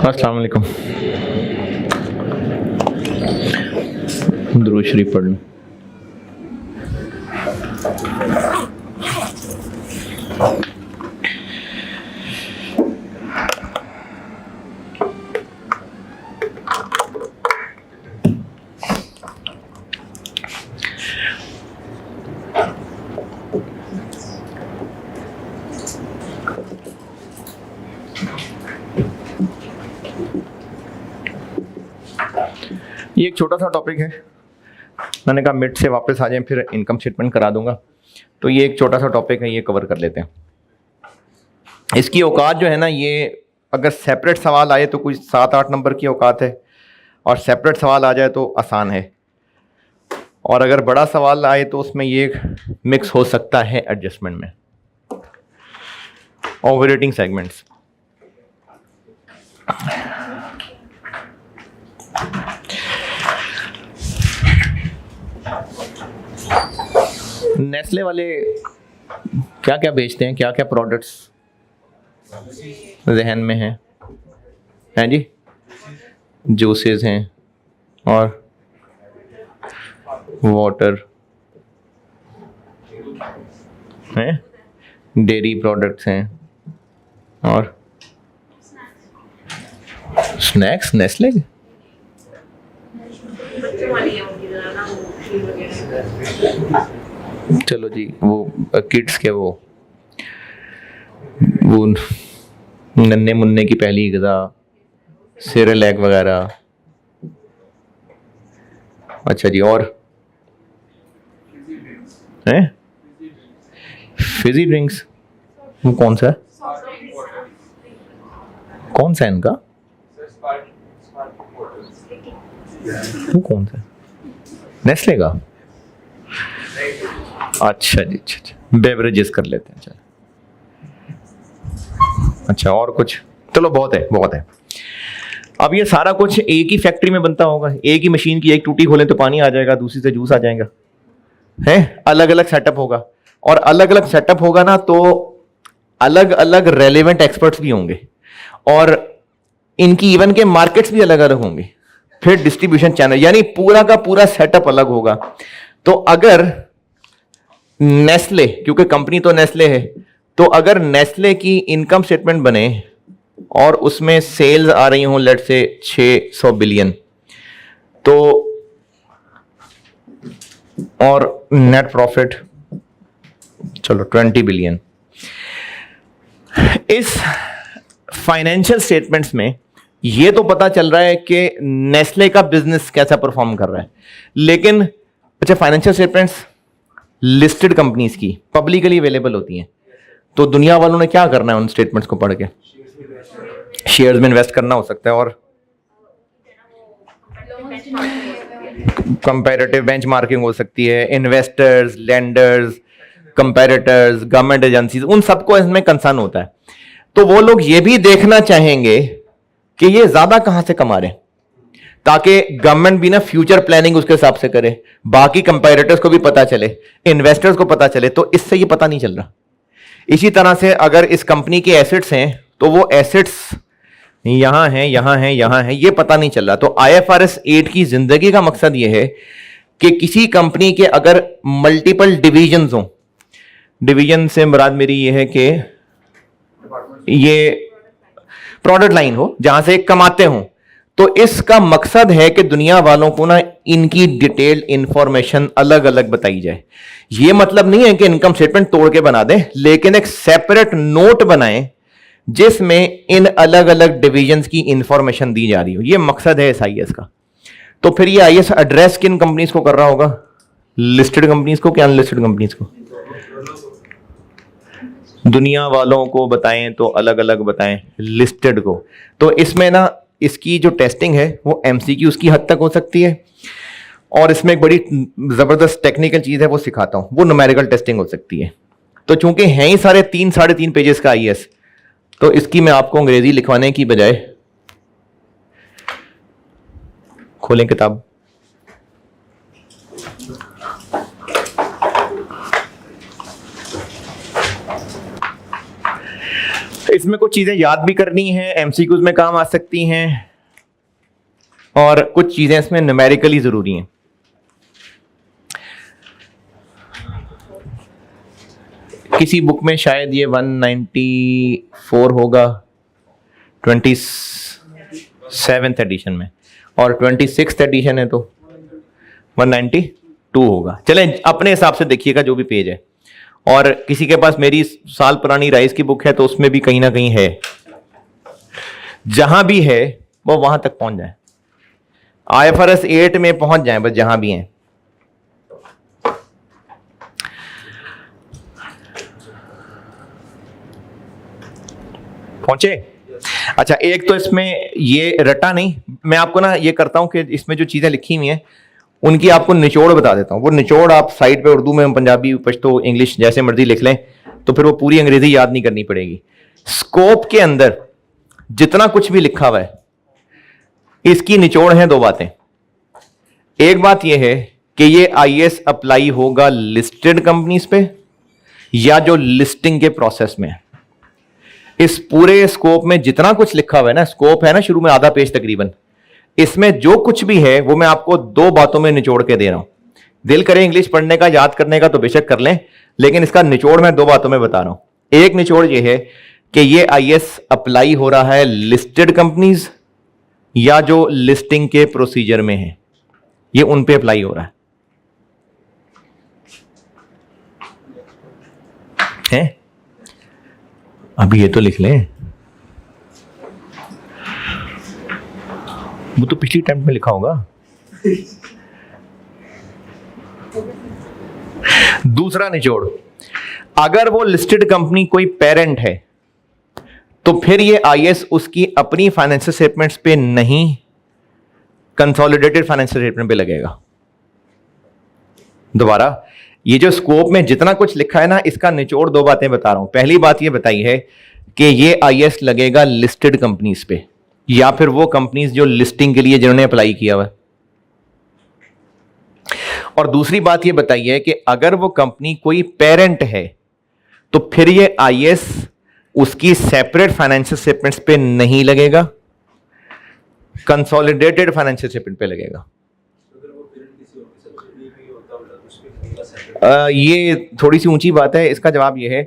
अस्सलाम वालेकुम। दुरूद शरीफ पढ़ लें। ये एक छोटा सा टॉपिक है, मैंने कहा मिड से वापस आ जाएं फिर इनकम स्टेटमेंट करा दूंगा। तो ये एक छोटा सा टॉपिक है, ये कवर कर लेते हैं। इसकी औकात जो है ना, ये अगर सेपरेट सवाल आए तो कुछ 7-8 नंबर की औकात है, और सेपरेट सवाल आ जाए तो आसान है, और अगर बड़ा सवाल आए तो उसमें ये मिक्स हो सकता है एडजस्टमेंट में। ऑपरेटिंग सेगमेंट्स, नेस्ले वाले क्या क्या बेचते हैं, क्या क्या प्रोडक्ट्स जहन में हैं जी? जूसेस हैं और वाटर हैं, डेयरी प्रोडक्ट्स हैं और स्नैक्स। नेस्ले चलो जी, वो किड्स के वो नन्हे मुन्ने की पहली ग़िज़ा, सेरेलैक वगैरह। अच्छा जी, और हैं फिजी ड्रिंक्स, वो कौन सा है? कौन सा है इनका? वो कौन सा है? नेस्ले का? अच्छा जी, अच्छा, बेवरेजेस कर लेते हैं। चलो अच्छा, और कुछ? चलो बहुत है, बहुत है। अब ये सारा कुछ एक ही फैक्ट्री में बनता होगा, एक ही मशीन की एक टूटी खोलें तो पानी आ जाएगा, दूसरी से जूस आ जाएगा, है? अलग अलग सेटअप होगा, और अलग अलग सेटअप होगा ना तो अलग अलग रेलेवेंट एक्सपर्ट्स भी होंगे, और इनकी इवन के मार्केट्स भी अलग अलग होंगे, फिर डिस्ट्रीब्यूशन चैनल, यानी पूरा का पूरा सेटअप अलग होगा। तो अगर नेस्ले, क्योंकि कंपनी तो नेस्ले है, तो अगर नेस्ले की इनकम स्टेटमेंट बने और उसमें सेल्स आ रही हों लेट से 600 बिलियन, तो और नेट प्रॉफिट चलो 20 बिलियन, इस फाइनेंशियल स्टेटमेंट्स में ये तो पता चल रहा है कि नेस्ले का बिजनेस कैसा परफॉर्म कर रहा है। लेकिन अच्छा, फाइनेंशियल स्टेटमेंट्स लिस्टेड कंपनीज की पब्लिकली अवेलेबल होती हैं, तो दुनिया वालों ने क्या करना है उन स्टेटमेंट्स को पढ़ के? शेयर्स में इन्वेस्ट करना हो सकता है, और कंपैरेटिव बेंचमार्किंग हो सकती है, investors, lenders, comparators, government agencies, उन सबको इसमें कंसर्न होता है। तो वो लोग ये भी देखना चाहेंगे कि ये ज्यादा कहां से कमा रहे हैं, ताकि गवर्नमेंट भी ना फ्यूचर प्लानिंग उसके हिसाब से करे, बाकी कंपैरेटर्स को भी पता चले, इन्वेस्टर्स को पता चले। तो इससे ये पता नहीं चल रहा। इसी तरह से अगर इस कंपनी के एसेट्स हैं तो वो एसेट्स यहां हैं, यहां हैं, यहां हैं, ये पता नहीं चल रहा। तो IFRS 8 की जिंदगी का मकसद ये है कि किसी कंपनी के अगर मल्टीपल डिविजन्स हों, डिवीजन से मुराद मेरी ये है कि ये प्रोडक्ट लाइन हो जहां से कमाते हों, तो इसका मकसद है कि दुनिया वालों को ना इनकी डिटेल्ड इंफॉर्मेशन अलग अलग बताई जाए। ये मतलब नहीं है कि इनकम स्टेटमेंट तोड़ के बना दें, लेकिन एक सेपरेट नोट बनाएं जिसमें इन अलग अलग डिविजन्स की इंफॉर्मेशन दी जा रही हो। ये मकसद है SIS का। तो फिर ये IS एड्रेस किन कंपनीज को कर रहा होगा? लिस्टेड कंपनीज को कि अनलिस्टेड कंपनीज को? दुनिया वालों को बताएं तो अलग अलग बताएं, लिस्टेड को। तो इसमें ना इसकी जो टेस्टिंग है वो MCQ की हद तक हो सकती है, और इसमें एक बड़ी जबरदस्त टेक्निकल चीज है वो सिखाता हूं, वो न्यूमेरिकल टेस्टिंग हो सकती है। तो चूंकि हैं ही साढ़े 3 पेजेस का IS, तो इसकी मैं आपको अंग्रेजी लिखवाने की बजाय, खोलें किताब, इसमें कुछ चीजें याद भी करनी है, एमसीक्यूज में काम आ सकती हैं, और कुछ चीजें इसमें न्यूमेरिकली जरूरी हैं। किसी बुक में शायद ये 194 होगा 27th एडिशन में, और 26th एडिशन है तो 192 होगा। चलें अपने हिसाब से देखिएगा जो भी पेज है, और किसी के पास मेरी साल पुरानी राइस की बुक है तो उसमें भी कहीं ना कहीं है। जहां भी है वो वहां तक पहुंच जाए, IFRS 8 में पहुंच जाए बस, जहां भी हैं। पहुंचे? अच्छा, एक तो इसमें ये रटा नहीं, मैं आपको ना ये करता हूं कि इसमें जो चीजें लिखी हुई हैं उनकी आपको निचोड़ बता देता हूं। वो निचोड़ आप साइड पे उर्दू में, पंजाबी, पश्तो, इंग्लिश जैसे मर्जी लिख लें, तो फिर वो पूरी अंग्रेजी याद नहीं करनी पड़ेगी। स्कोप के अंदर जितना कुछ भी लिखा हुआ है इसकी निचोड़ है दो बातें। एक बात यह है कि ये IAS अप्लाई होगा लिस्टेड कंपनीज पे या जो लिस्टिंग के प्रोसेस में है। इस पूरे स्कोप में जितना कुछ लिखा हुआ है ना, स्कोप है ना शुरू में आधा पेज तकरीबन, इसमें जो कुछ भी है वो मैं आपको दो बातों में निचोड़ के दे रहा हूं। दिल करे इंग्लिश पढ़ने का, याद करने का तो बेशक कर लें, लेकिन इसका निचोड़ मैं दो बातों में बता रहा हूं। एक निचोड़ ये है कि ये IAS अप्लाई हो रहा है लिस्टेड कंपनीज या जो लिस्टिंग के प्रोसीजर में है, ये उन पे अप्लाई हो रहा है? अभी ये तो लिख लें, वो तो पिछली टाइम में लिखा होगा। दूसरा निचोड़, अगर वो लिस्टेड कंपनी कोई पेरेंट है तो फिर ये IAS उसकी अपनी फाइनेंशियल स्टेटमेंट्स पे नहीं, कंसोलिडेटेड फाइनेंशियल स्टेटमेंट पे लगेगा। दोबारा, ये जो स्कोप में जितना कुछ लिखा है ना, इसका निचोड़ दो बातें बता रहा हूं। पहली बात ये बताई है कि ये IAS लगेगा लिस्टेड कंपनीज पे या फिर वो कंपनीज जो लिस्टिंग के लिए जिन्होंने अप्लाई किया हुआ। और दूसरी बात ये बताई है कि अगर वो कंपनी कोई पेरेंट है तो फिर ये IAS उसकी सेपरेट फाइनेंशियल स्टेटमेंट्स पे नहीं लगेगा, कंसोलिडेटेड फाइनेंशियल स्टेटमेंट पे लगेगा। ये थोड़ी सी ऊंची बात है। इसका जवाब ये है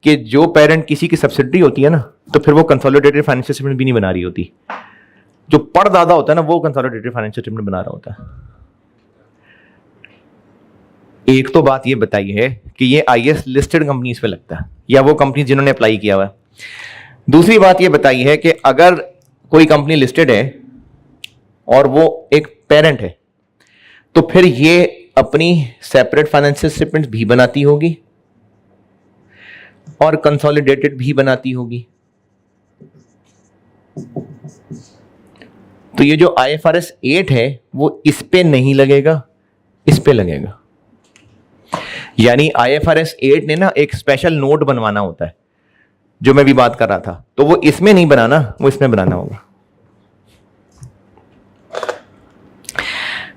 कि जो पेरेंट किसी की सब्सिडी होती है ना, तो फिर वो कंसोलिडेटेड फाइनेंशियल स्टेटमेंट भी नहीं बना रही होती। जो परदादा होता है ना, वो कंसोलिडेटेड फाइनेंशियल स्टेटमेंट बना रहा होता है। एक तो बात ये बताई है कि ये IAS लिस्टेड कंपनीज पे लगता है या वो कंपनी जिन्होंने अप्लाई किया हुआ है। दूसरी बात ये बताई है कि अगर कोई कंपनी लिस्टेड है और वो एक पेरेंट है तो फिर ये अपनी सेपरेट फाइनेंशियल स्टेटमेंट भी बनाती होगी और कंसोलिडेटेड भी बनाती होगी। तो ये जो IFRS 8 है वो इस पे नहीं लगेगा, इस पे लगेगा। यानी IFRS 8 ने ना एक स्पेशल नोट बनवाना होता है, जो मैं भी बात कर रहा था, तो वो इसमें नहीं बनाना, वो इसमें बनाना होगा।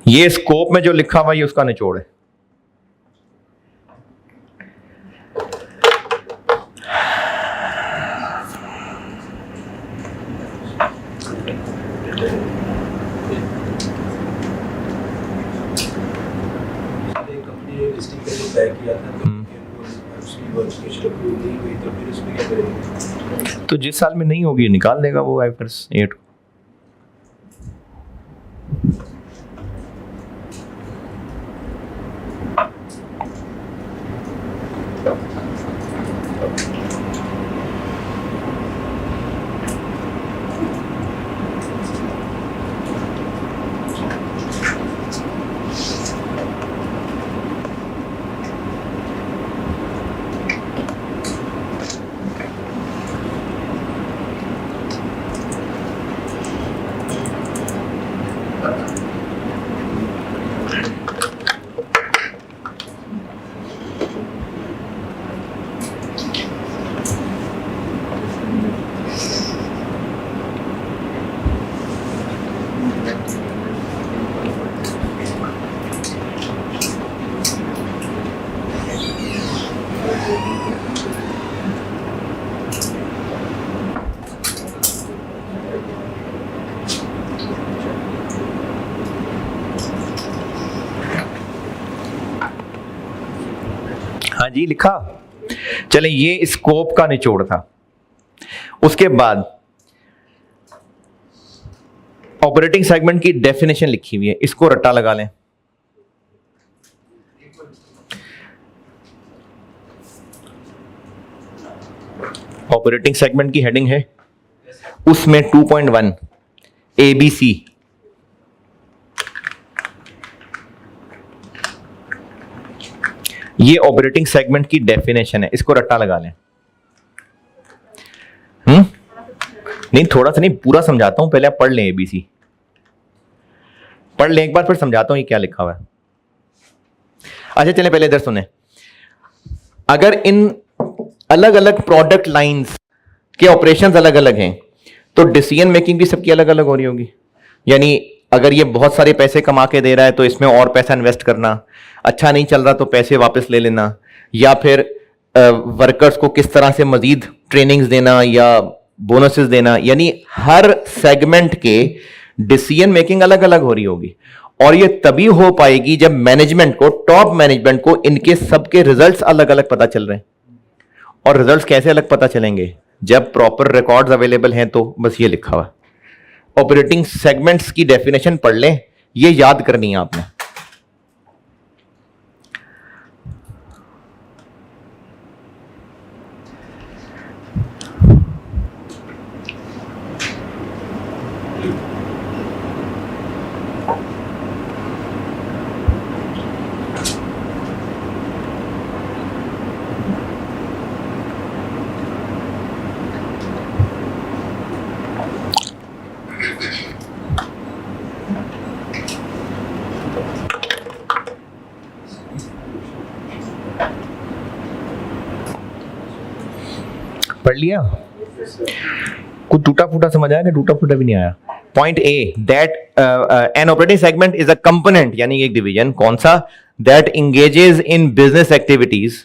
ये स्कोप में जो लिखा हुआ है ये उसका निचोड़ है। तो जिस साल में नहीं होगी निकाल देगा वो IFRS 8। हाँ जी लिखा। चले, ये स्कोप का निचोड़ था। उसके बाद ऑपरेटिंग सेगमेंट की डेफिनेशन लिखी हुई है, इसको रट्टा लगा लें। ऑपरेटिंग सेगमेंट की हेडिंग है, उसमें 2.1 ABC, ये ऑपरेटिंग सेगमेंट की डेफिनेशन है, इसको रट्टा लगा लें। नहीं, थोड़ा सा नहीं, पूरा समझाता हूं, पहले आप पढ़ लें। ABC पढ़ लें एक बार, फिर समझाता हूं ये क्या लिखा हुआ है। अच्छा चलें, पहले इधर सुने। अगर इन अलग अलग प्रोडक्ट लाइंस के ऑपरेशंस अलग अलग हैं, तो डिसीजन मेकिंग भी सबकी अलग अलग हो रही होगी। यानी अगर ये बहुत सारे पैसे कमा के दे रहा है तो इसमें और पैसा इन्वेस्ट करना, अच्छा नहीं चल रहा तो पैसे वापस ले लेना, या फिर वर्कर्स को किस तरह से मजीद ट्रेनिंग्स देना या बोनसेस देना, यानी हर सेगमेंट के डिसीजन मेकिंग अलग अलग हो रही होगी। और ये तभी हो पाएगी जब मैनेजमेंट को, टॉप मैनेजमेंट को, इनके सबके रिजल्ट्स अलग अलग पता चल रहे हैं। और रिजल्ट्स कैसे अलग पता चलेंगे? जब प्रॉपर रिकॉर्ड्स अवेलेबल हैं। तो बस ये लिखा हुआ, ऑपरेटिंग सेगमेंट्स की डेफिनेशन पढ़ लें, ये याद करनी है आपने। पढ़ लिया? कुछ टूटा फूटा समझ आया कि टूटा फूटा भी नहीं आया? Point A, that an operating segment is a component, यानी एक डिवीजन, कौन सा? That engages in business activities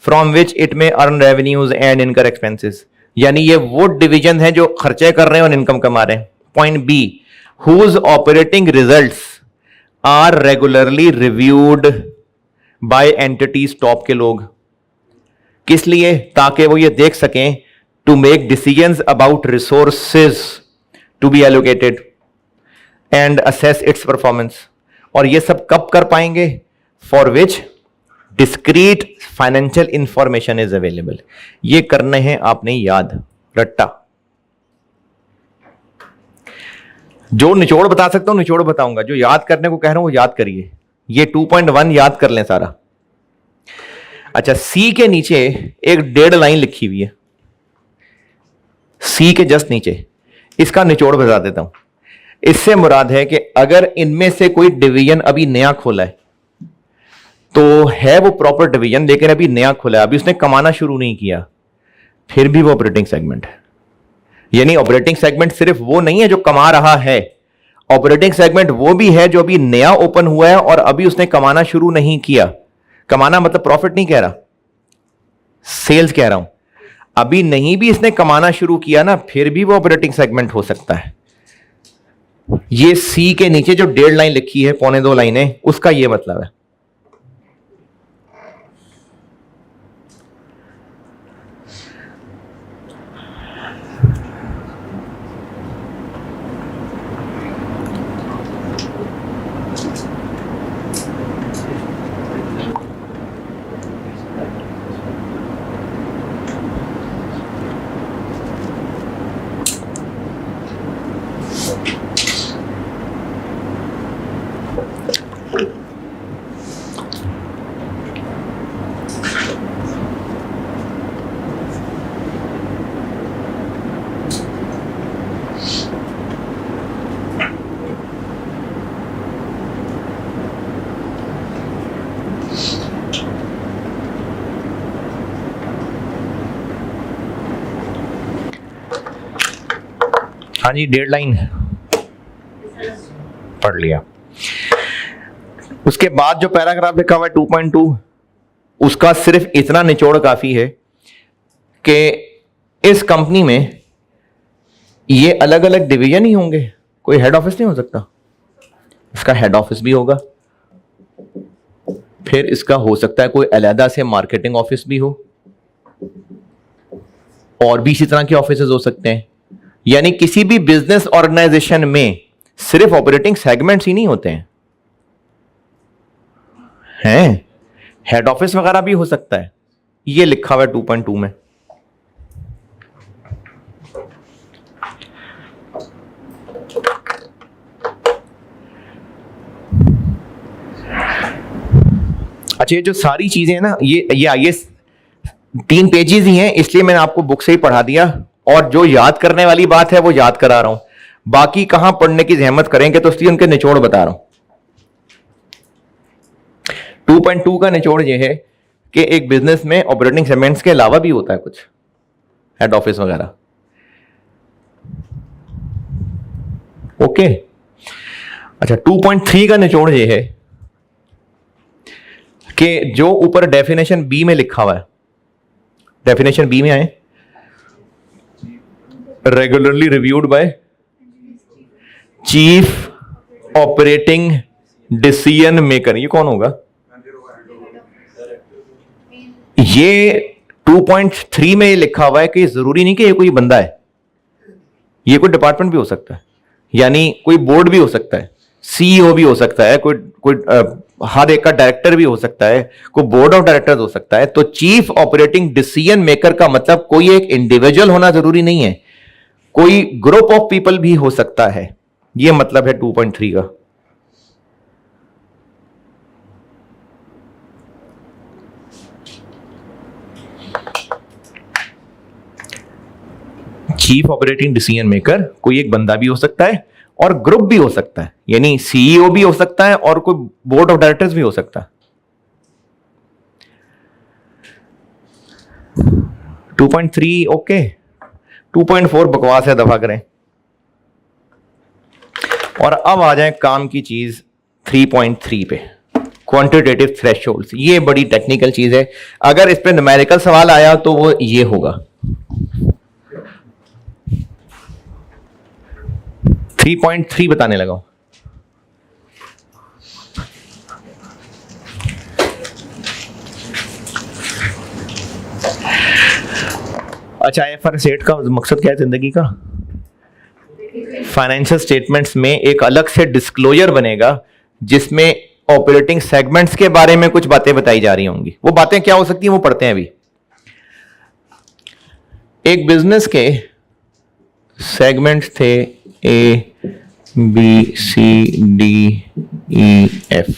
from which it may earn revenues and income expenses, यानी ये वो डिवीजन है जो खर्चे कर रहे हैं और इनकम कमा रहे हैं। Point B, whose operating results are regularly reviewed by entities, top के लोग। किस लिए? ताकि वो ये देख सकें to make decisions about resources to be allocated and assess its performance. और ये सब कब कर पाएंगे? For which discrete financial information is available. ये करने हैं आपने याद, रट्टा। जो निचोड़ बता सकता हूं निचोड़ बताऊंगा, जो याद करने को कह रहा हूं वो याद करिए। ये 2.1 याद कर लें सारा। अच्छा, सी के नीचे एक 1.5 लाइन लिखी हुई है, सी के जस्ट नीचे, इसका निचोड़ बता देता हूं। इससे मुराद है कि अगर इनमें से कोई डिवीजन अभी नया खोला है, तो है वो प्रॉपर डिवीजन, लेकिन अभी नया खोला है, अभी उसने कमाना शुरू नहीं किया, फिर भी वो ऑपरेटिंग सेगमेंट है। यानी ऑपरेटिंग सेगमेंट सिर्फ वो नहीं है जो कमा रहा है, ऑपरेटिंग सेगमेंट वो भी है जो अभी नया ओपन हुआ है और अभी उसने कमाना शुरू नहीं किया। कमाना मतलब प्रॉफिट नहीं कह रहा, सेल्स कह रहा हूं। अभी नहीं भी इसने कमाना शुरू किया ना, फिर भी वो ऑपरेटिंग सेगमेंट हो सकता है। ये सी के नीचे जो 1.5 लाइन लिखी है, 1.25 लाइनें, उसका ये मतलब है। हाँ जी, 1.5 लाइन पढ़ लिया। उसके बाद जो पैराग्राफ लिखा हुआ है 2.2, उसका सिर्फ इतना निचोड़ काफी है कि इस कंपनी में ये अलग अलग डिवीजन ही होंगे, कोई हेड ऑफिस नहीं हो सकता। इसका हेड ऑफिस भी होगा, फिर इसका हो सकता है कोई अलहदा से मार्केटिंग ऑफिस भी हो, और भी इसी तरह के ऑफिसेज हो सकते हैं। यानी किसी भी बिजनेस ऑर्गेनाइजेशन में सिर्फ ऑपरेटिंग सेगमेंट्स ही नहीं होते हैं, हेड ऑफिस वगैरह भी हो सकता है। ये लिखा हुआ है 2.2 में। अच्छा, ये जो सारी चीजें हैं ना, ये 3 पेजेस ही हैं, इसलिए मैंने आपको बुक से ही पढ़ा दिया, और जो याद करने वाली बात है वो याद करा रहा हूं। बाकी कहां पढ़ने की जहमत करेंगे, तो इसलिए उनके निचोड़ बता रहा हूं। 2.2 का निचोड़ ये है कि एक बिजनेस में ऑपरेटिंग सेगमेंट्स के अलावा भी होता है कुछ, हेड ऑफिस वगैरह। ओके। अच्छा, 2.3 का निचोड़ ये है कि जो ऊपर डेफिनेशन बी में लिखा हुआ है, डेफिनेशन बी में आए, regularly reviewed by chief operating decision maker. ये कौन होगा? ये 2.3 में लिखा हुआ है कि जरूरी नहीं कि ये कोई बंदा है, ये कोई डिपार्टमेंट भी हो सकता है, यानी कोई बोर्ड भी हो सकता है, सीईओ भी हो सकता है, कोई हर एक का डायरेक्टर भी हो सकता है, कोई बोर्ड ऑफ डायरेक्टर्स हो सकता है। तो चीफ ऑपरेटिंग डिसीजन मेकर का मतलब कोई एक इंडिविजुअल होना जरूरी नहीं है, कोई ग्रुप ऑफ पीपल भी हो सकता है। यह मतलब है 2.3 का। चीफ ऑपरेटिंग डिसीजन मेकर कोई एक बंदा भी हो सकता है और ग्रुप भी हो सकता है, यानी सीईओ भी हो सकता है और कोई बोर्ड ऑफ डायरेक्टर्स भी हो सकता है। 2.3 ओके। 2.4 बकवास है, दफा करें। और अब आ जाए काम की चीज 3.3 पे, क्वांटिटेटिव थ्रेशोल्ड्स। ये बड़ी टेक्निकल चीज है, अगर इस पे न्यूमेरिकल सवाल आया तो वो ये होगा। 3.3 बताने लगा हूं। अच्छा, IFRS 8 का मकसद क्या है जिंदगी का? फाइनेंशियल स्टेटमेंट्स में एक अलग से डिस्क्लोजर बनेगा जिसमें ऑपरेटिंग सेगमेंट्स के बारे में कुछ बातें बताई जा रही होंगी। वो बातें क्या हो सकती हैं वो पढ़ते हैं अभी। एक बिजनेस के सेगमेंट्स थे A B C D E F।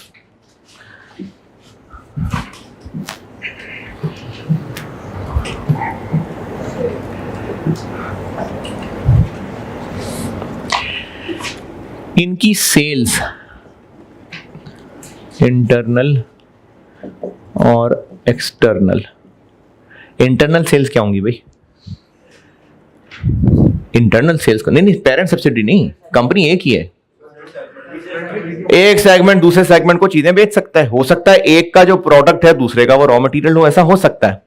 इनकी सेल्स इंटरनल और एक्सटर्नल। इंटरनल सेल्स क्या होंगी भाई? इंटरनल सेल्स को नहीं, पेरेंट सब्सिडी नहीं, कंपनी एक ही है। एक सेगमेंट दूसरे सेगमेंट को चीजें बेच सकता है, हो सकता है एक का जो प्रोडक्ट है दूसरे का वो रॉ मटेरियल हो, ऐसा हो सकता है।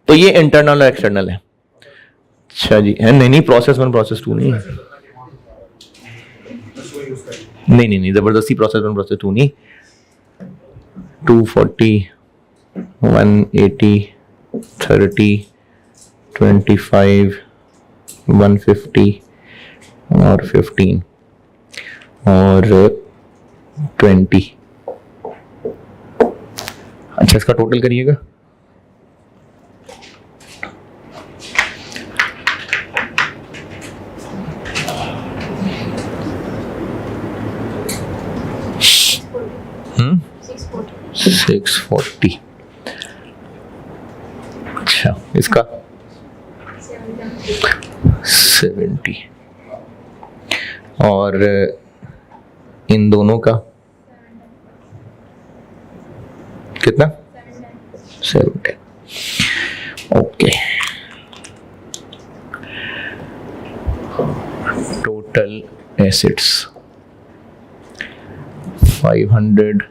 तो ये इंटरनल और एक्सटर्नल है। अच्छा जी, नहीं, प्रोसेस 1 प्रोसेस 2 नहीं, नहीं, जबरदस्ती प्रोसेस 1 प्रोसेस 2 नहीं। 240 180 30 25 150 और 15 और 20। अच्छा, इसका टोटल करिएगा। हम्म 640। अच्छा, इसका 70 और इन दोनों का कितना? 70। ओके। टोटल एसेट्स 500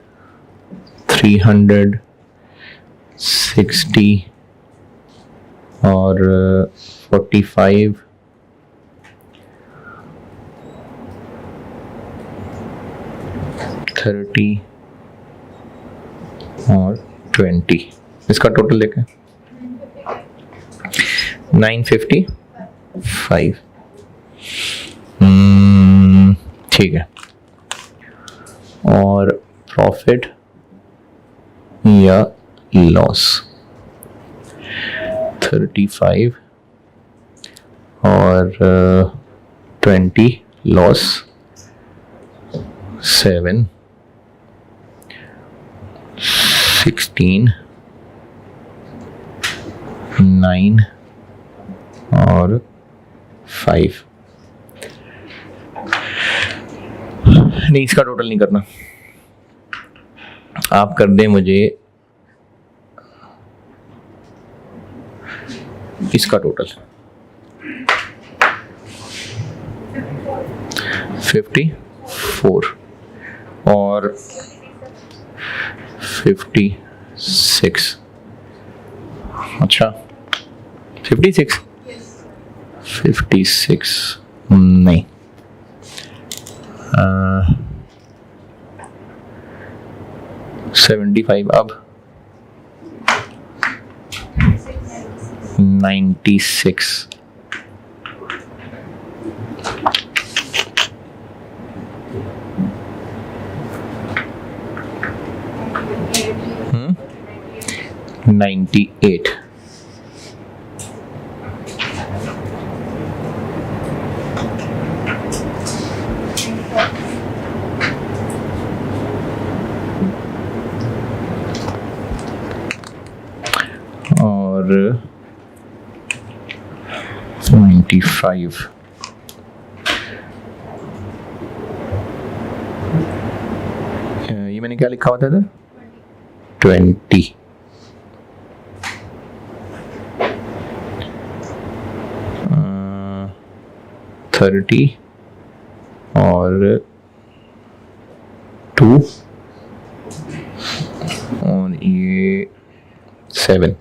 300 60 और 45 30 और 20, इसका टोटल देखें 955। ठीक है, और प्रॉफिट या लॉस 35 और 20 लॉस 7 16 9 और 5। नहीं, इसका टोटल नहीं करना, आप कर दें मुझे इसका टोटल 54 और 56। अच्छा 56 नहीं, 75 अब 96। हम्म 98। और 95। ये मैंने क्या लिखा होता था 20। अ, 30 और 2 और ये 7।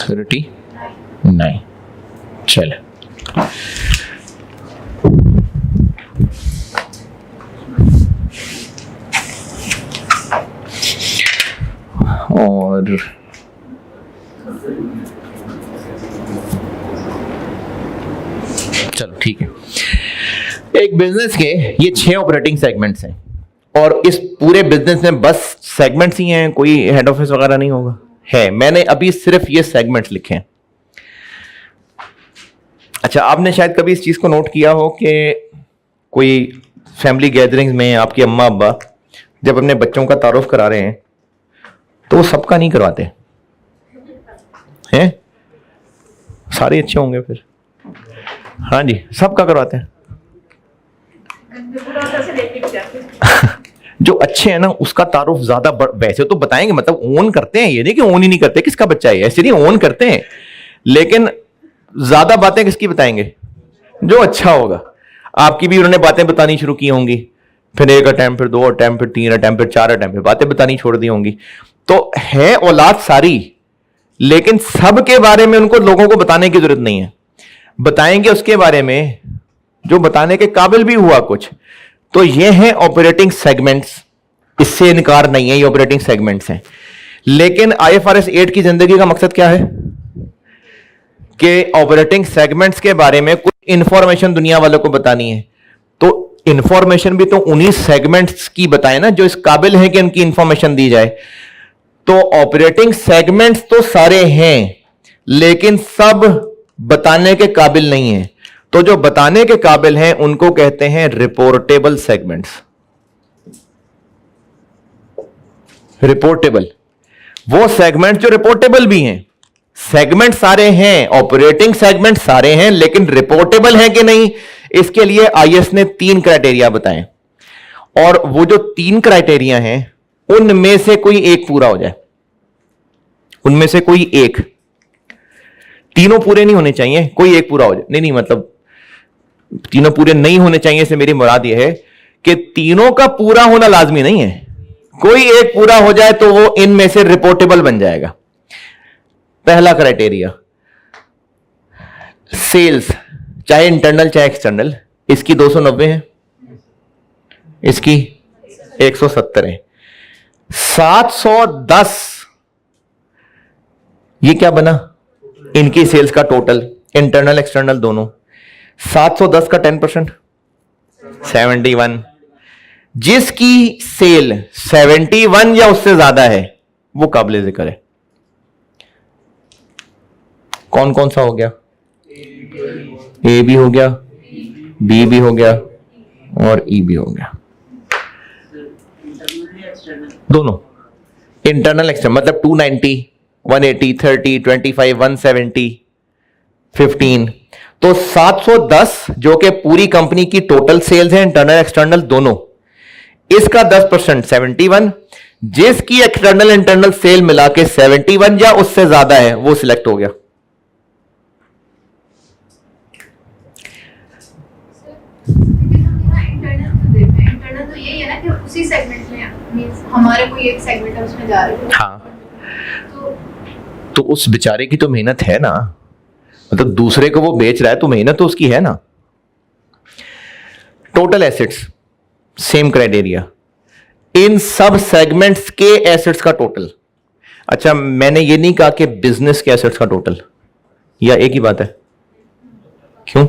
39। चले, और चलो ठीक है, एक बिजनेस के ये 6 ऑपरेटिंग सेगमेंट्स हैं और इस पूरे बिजनेस में बस सेगमेंट्स ही हैं, कोई हेड ऑफिस वगैरह नहीं होगा। है, मैंने अभी सिर्फ ये सेगमेंट्स लिखे हैं। अच्छा, आपने शायद कभी इस चीज को नोट किया हो कि कोई फैमिली गैदरिंग्स में आपकी अम्मा अब्बा जब अपने बच्चों का तारुफ करा रहे हैं तो वो सबका नहीं करवाते हैं, सारे अच्छे होंगे फिर, हाँ जी, सबका करवाते हैं। जो अच्छे हैं ना उसका तारुफ ज्यादा वैसे तो बताएंगे, मतलब ओन करते हैं, ये नहीं कि ओन ही नहीं करते, किसका बच्चा है ऐसे नहीं, ओन करते हैं, लेकिन ज्यादा बातें किसकी बताएंगे, जो अच्छा होगा। आपकी भी उन्होंने बातें बतानी शुरू की होंगी, फिर 1 अटैम्प्ट, फिर 2 अटैम्प्ट, फिर 3 अटैम्प्ट, फिर 4 अटैम्प्ट, फिर बातें बतानी छोड़ दी होंगी। तो है औलाद सारी, लेकिन सबके बारे में उनको लोगों को बताने की जरूरत नहीं है। बताएंगे उसके बारे में जो बताने के काबिल भी हुआ कुछ। तो ये हैं ऑपरेटिंग सेगमेंट्स, इससे इनकार नहीं है, ये ऑपरेटिंग सेगमेंट्स हैं। लेकिन IFRS 8 की जिंदगी का मकसद क्या है कि ऑपरेटिंग सेगमेंट्स के बारे में कुछ इंफॉर्मेशन दुनिया वालों को बतानी है। तो इंफॉर्मेशन भी तो उन्हीं सेगमेंट्स की बताए ना जो इस काबिल है कि उनकी इंफॉर्मेशन दी जाए। तो ऑपरेटिंग सेगमेंट्स तो सारे हैं, लेकिन सब बताने के काबिल नहीं है। तो जो बताने के काबिल हैं उनको कहते हैं रिपोर्टेबल सेगमेंट्स। रिपोर्टेबल वो सेगमेंट जो रिपोर्टेबल भी हैं। सेगमेंट सारे हैं, ऑपरेटिंग सेगमेंट सारे हैं, लेकिन रिपोर्टेबल हैं कि नहीं, इसके लिए IAS ने 3 क्राइटेरिया बताए। और वो जो 3 क्राइटेरिया हैं उनमें से कोई एक पूरा हो जाए, उनमें से कोई एक, तीनों पूरे नहीं होने चाहिए, कोई एक पूरा हो जाए। नहीं, मतलब तीनों पूरे नहीं होने चाहिए से मेरी मुराद यह है कि तीनों का पूरा होना लाजमी नहीं है, कोई एक पूरा हो जाए तो वो इनमें से रिपोर्टेबल बन जाएगा। पहला क्राइटेरिया, सेल्स चाहे इंटरनल चाहे एक्सटर्नल, इसकी 290 है, इसकी 170 है। 710 ये क्या बना, इनकी सेल्स का टोटल, इंटरनल एक्सटर्नल दोनों। 710 का 10% 71। जिसकी सेल 71 या उससे ज्यादा है वो काबिले जिक्र है। कौन कौन सा हो गया, ए भी हो गया, बी भी हो गया और ई भी हो गया, दोनों इंटरनल एक्सटर्नल। मतलब 290, 180, 30, 25, 170, 15। तो 710 जो कि पूरी कंपनी की टोटल सेल्स है, इंटरनल एक्सटर्नल दोनों, इसका 10% 71। जिसकी एक्सटर्नल इंटरनल सेल मिला के 71 या उससे ज्यादा है वो सिलेक्ट हो गया। इंटरनल तो यही है ना कि उसी सेगमेंट में हमारे कोई एक सेगमेंट है उसमें जा रहे हैं। हाँ, तो उस बेचारे की तो मेहनत है ना, मतलब दूसरे को वो बेच रहा है तो मेहनत तो उसकी है ना। टोटल एसेट्स सेम क्राइटेरिया, इन सब सेगमेंट्स के एसेट्स का टोटल। अच्छा, मैंने ये नहीं कहा कि बिजनेस के एसेट्स का टोटल, या एक ही बात है? क्यों,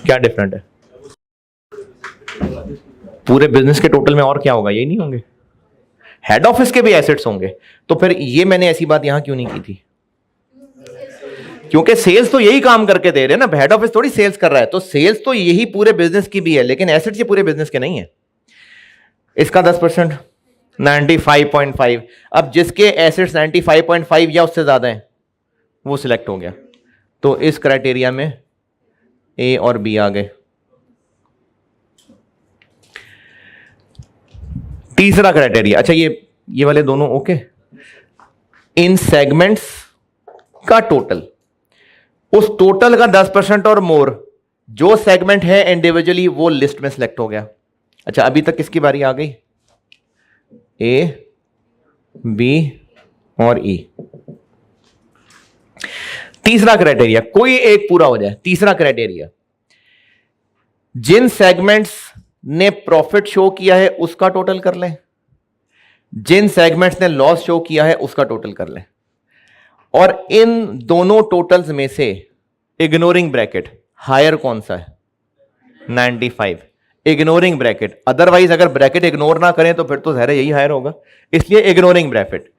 क्या डिफरेंट है? पूरे बिजनेस के टोटल में और क्या होगा, यही नहीं होंगे? हेड ऑफिस के भी एसेट्स होंगे। तो फिर ये मैंने ऐसी बात यहां क्यों नहीं की थी? क्योंकि सेल्स तो यही काम करके दे रहे हैं ना, हेड ऑफिस थोड़ी सेल्स कर रहा है। तो सेल्स तो यही पूरे बिजनेस की भी है, लेकिन एसेट्स ये पूरे बिजनेस के नहीं है। इसका 10% 95.5। अब जिसके एसेट्स 95.5 या उससे ज्यादा हैं वो सिलेक्ट हो गया। तो इस क्राइटेरिया में ए और बी आ गए। तीसरा क्राइटेरिया, अच्छा ये वाले दोनों ओके। इन सेगमेंट्स का टोटल, उस टोटल का 10% और मोर जो सेगमेंट है इंडिविजुअली वो लिस्ट में सिलेक्ट हो गया। अच्छा, अभी तक किसकी बारी आ गई? ए, बी और ई। तीसरा क्राइटेरिया, कोई एक पूरा हो जाए। तीसरा क्राइटेरिया, जिन सेगमेंट्स ने प्रॉफिट शो किया है उसका टोटल कर लें, जिन सेगमेंट्स ने लॉस शो किया है उसका टोटल कर लें। और इन दोनों टोटल्स में से इग्नोरिंग ब्रैकेट हायर कौन सा है? 95। इग्नोरिंग ब्रैकेट, अदरवाइज अगर ब्रैकेट इग्नोर ना करें तो फिर तो जहर यही हायर होगा, इसलिए इग्नोरिंग ब्रैकेट।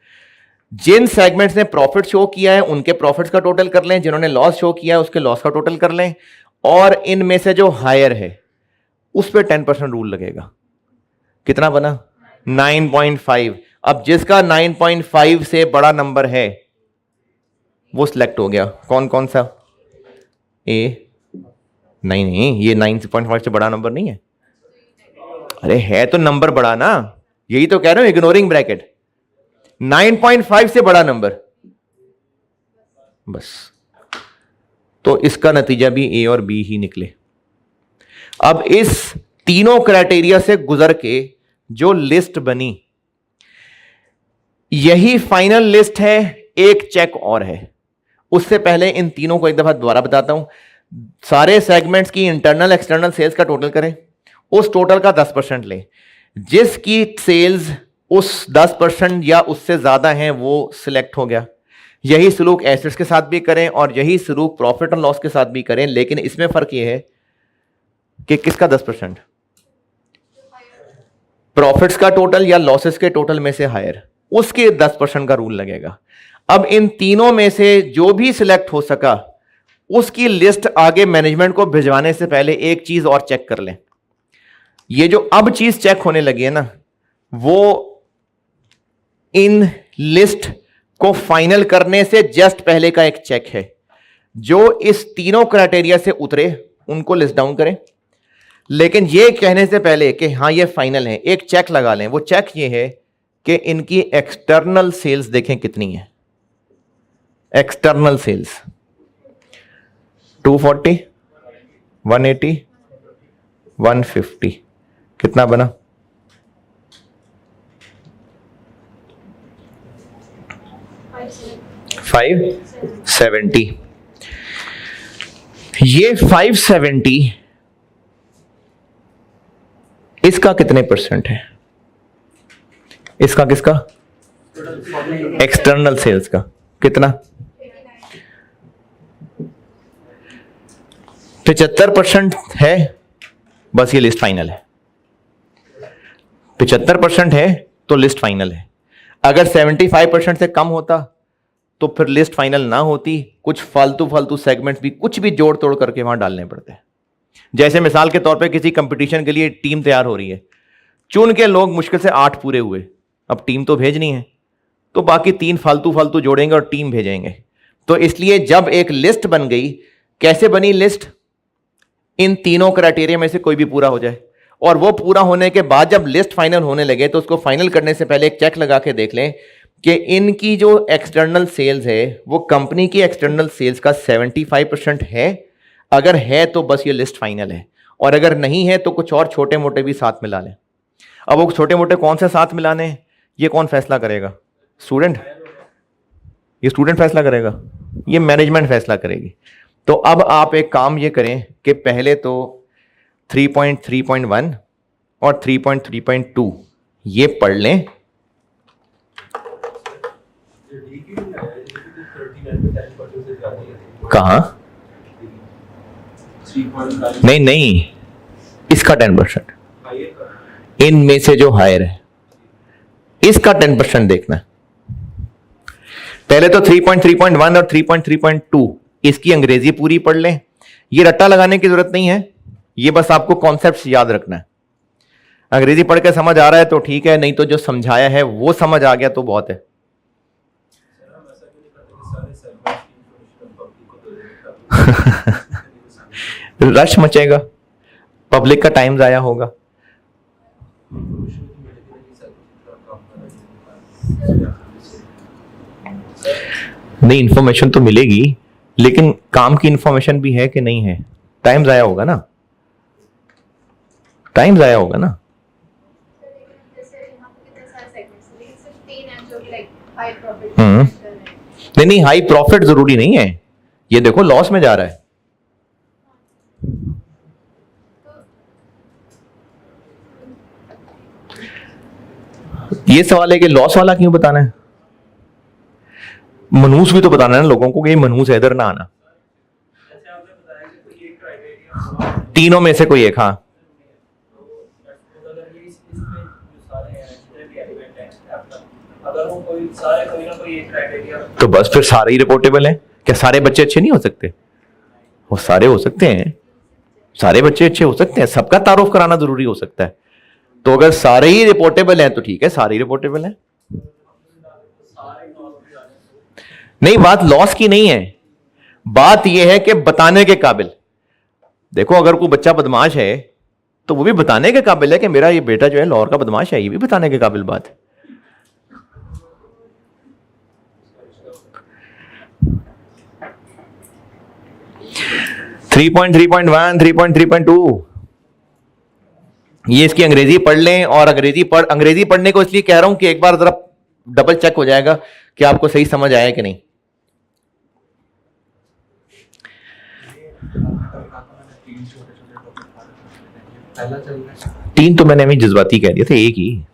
जिन सेगमेंट्स ने प्रॉफिट शो किया है उनके प्रॉफिट्स का टोटल कर लें, जिन्होंने लॉस शो किया है उसके लॉस का टोटल कर लें, और इनमें से जो हायर है उस पर 10% रूल लगेगा। कितना बना? 9.5। अब जिसका 9.5 से बड़ा नंबर है वो सिलेक्ट हो गया। कौन कौन सा? ए, नहीं, ये 9.5 से बड़ा नंबर नहीं है। अरे है तो नंबर बड़ा ना, यही तो कह रहे हो, इग्नोरिंग ब्रैकेट। 9.5 से बड़ा नंबर, बस। तो इसका नतीजा भी ए और बी ही निकले। अब इस तीनों क्राइटेरिया से गुजर के जो लिस्ट बनी, यही फाइनल लिस्ट है। एक चेक और है। उससे पहले इन तीनों को एक दफा दोबारा बताता हूं। सारे सेगमेंट्स की इंटरनल एक्सटर्नल सेल्स का टोटल करें, उस टोटल का 10% लें। जिसकी सेल्स उस 10% या उससे ज्यादा हैं वो सिलेक्ट हो गया। यही सलूक एसेट्स के साथ भी करें और यही सलूक प्रॉफिट और लॉस के साथ भी करें, लेकिन इसमें फर्क यह है कि किसका 10%? प्रॉफिट्स का टोटल या लॉसेस के टोटल में से हायर, उसके 10% का रूल लगेगा। अब इन तीनों में से जो भी सिलेक्ट हो सका उसकी लिस्ट आगे मैनेजमेंट को भिजवाने से पहले एक चीज और चेक कर लें। ये जो अब चीज चेक होने लगी है ना, वो इन लिस्ट को फाइनल करने से जस्ट पहले का एक चेक है। जो इस तीनों क्राइटेरिया से उतरे उनको लिस्ट डाउन करें, लेकिन ये कहने से पहले कि हाँ ये फाइनल है, एक चेक लगा लें। वो चेक ये है कि इनकी एक्सटर्नल सेल्स देखें कितनी है। एक्सटर्नल सेल्स 240, 180, 150, कितना बना? 570। ये 570 इसका कितने परसेंट है? इसका किसका? एक्सटर्नल सेल्स का कितना? 75% है। बस ये लिस्ट फाइनल है। 75% है तो लिस्ट फाइनल है। अगर 75% से कम होता तो फिर लिस्ट फाइनल ना होती, कुछ फालतू सेगमेंट्स भी कुछ भी जोड़ तोड़ करके वहां डालने पड़ते हैं। जैसे मिसाल के तौर पे किसी कंपटीशन के लिए टीम तैयार हो रही है, चुन के लोग मुश्किल से 8 पूरे हुए, अब टीम तो भेजनी है, तो बाकी 3 फालतू जोड़ेंगे और टीम भेजेंगे। तो इसलिए जब एक लिस्ट बन गई, कैसे बनी लिस्ट? इन तीनों क्राइटेरिया में से कोई भी पूरा हो जाए, और वो पूरा होने के बाद जब लिस्ट फाइनल होने लगे तो उसको फाइनल करने से पहले एक चेक लगा के देख लें कि इनकी जो एक्सटर्नल सेल्स है वो कंपनी की एक्सटर्नल सेल्स का 75% है। अगर है तो बस ये लिस्ट फाइनल है, और अगर नहीं है तो कुछ और छोटे मोटे भी साथ मिला लें। अब वो छोटे मोटे कौन से साथ मिलाने हैं, ये कौन फैसला करेगा? स्टूडेंट। ये स्टूडेंट फैसला करेगा, ये मैनेजमेंट फैसला करेगी। तो अब आप एक काम ये करें कि पहले तो 3.3.1 और 3.3.2 ये पढ़ लें। कहाँ? नहीं, इसका 10%, इनमें से जो हायर है इसका 10% देखना। पहले तो 3.3.1 और 3.3.2 इसकी अंग्रेजी पूरी पढ़ लें। ये रट्टा लगाने की जरूरत नहीं है, ये बस आपको कॉन्सेप्ट्स याद रखना है। अंग्रेजी पढ़ के समझ आ रहा है तो ठीक है, नहीं तो जो समझाया है वो समझ आ गया तो बहुत है। रश मचेगा, पब्लिक का टाइम जाया होगा। नहीं, इंफॉर्मेशन तो मिलेगी, लेकिन काम की इंफॉर्मेशन भी है कि नहीं है? टाइम जाया होगा ना, टाइम जाया होगा ना। नहीं, हाई प्रॉफिट जरूरी नहीं है। ये देखो लॉस में जा रहा है। ये सवाल है कि लॉस वाला क्यों बताना है? मनहूस भी तो बताना है ना लोगों को कि ये मनहूस है, इधर ना आना। तीनों में से कोई एक। हाँ, तो बस फिर सारे ही रिपोर्टेबल हैं। क्या सारे बच्चे अच्छे नहीं हो सकते? वो सारे हो सकते हैं, सारे बच्चे अच्छे हो सकते हैं, सबका तारुफ कराना जरूरी हो सकता है। तो अगर सारे ही रिपोर्टेबल हैं तो ठीक है, सारे ही रिपोर्टेबल हैं। नहीं, बात लॉस की नहीं है, बात यह है कि बताने के काबिल। देखो, अगर कोई बच्चा बदमाश है तो वो भी बताने के काबिल है कि मेरा ये बेटा जो है लाहौर का बदमाश है, ये भी बताने के काबिल बात है। थ्री 3.3.2 ये इसकी अंग्रेजी पढ़ लें। और अंग्रेजी पढ़ने को इसलिए कह रहा हूं कि एक बार जरा डबल चेक हो जाएगा कि आपको सही समझ आया कि नहीं। तीन तो मैंने अभी जज्बाती कह दिया था, एक ही।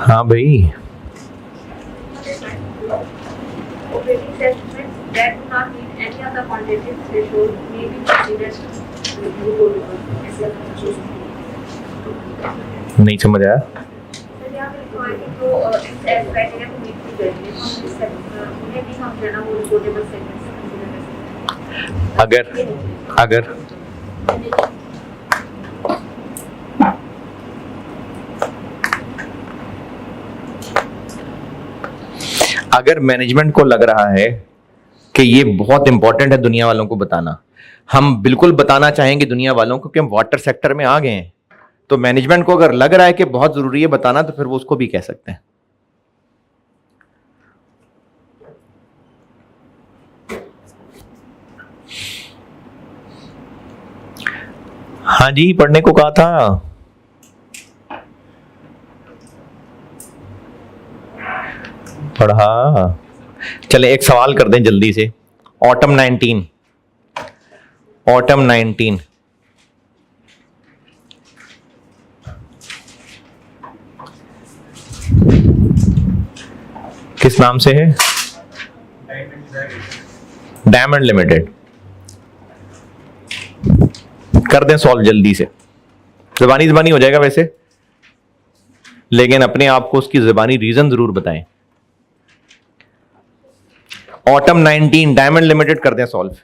हाँ भाई, नहीं समझ आया। अगर अगर अगर मैनेजमेंट को लग रहा है कि ये बहुत इंपॉर्टेंट है दुनिया वालों को बताना, हम बिल्कुल बताना चाहेंगे दुनिया वालों को कि हम वाटर सेक्टर में आ गए हैं, तो मैनेजमेंट को अगर लग रहा है कि बहुत जरूरी है बताना तो फिर वो उसको भी कह सकते हैं। हाँ जी, पढ़ने को कहा था। पढ़ा। चले एक सवाल कर दें जल्दी से। ऑटम 19, ऑटम 19 किस नाम से है? Diamond limited. कर दें सॉल्व जल्दी से, ज़बानी ज़बानी हो जाएगा वैसे, लेकिन अपने आप को उसकी ज़बानी रीजन जरूर बताएं। ऑटम 19 डायमंड लिमिटेड कर दें सॉल्व।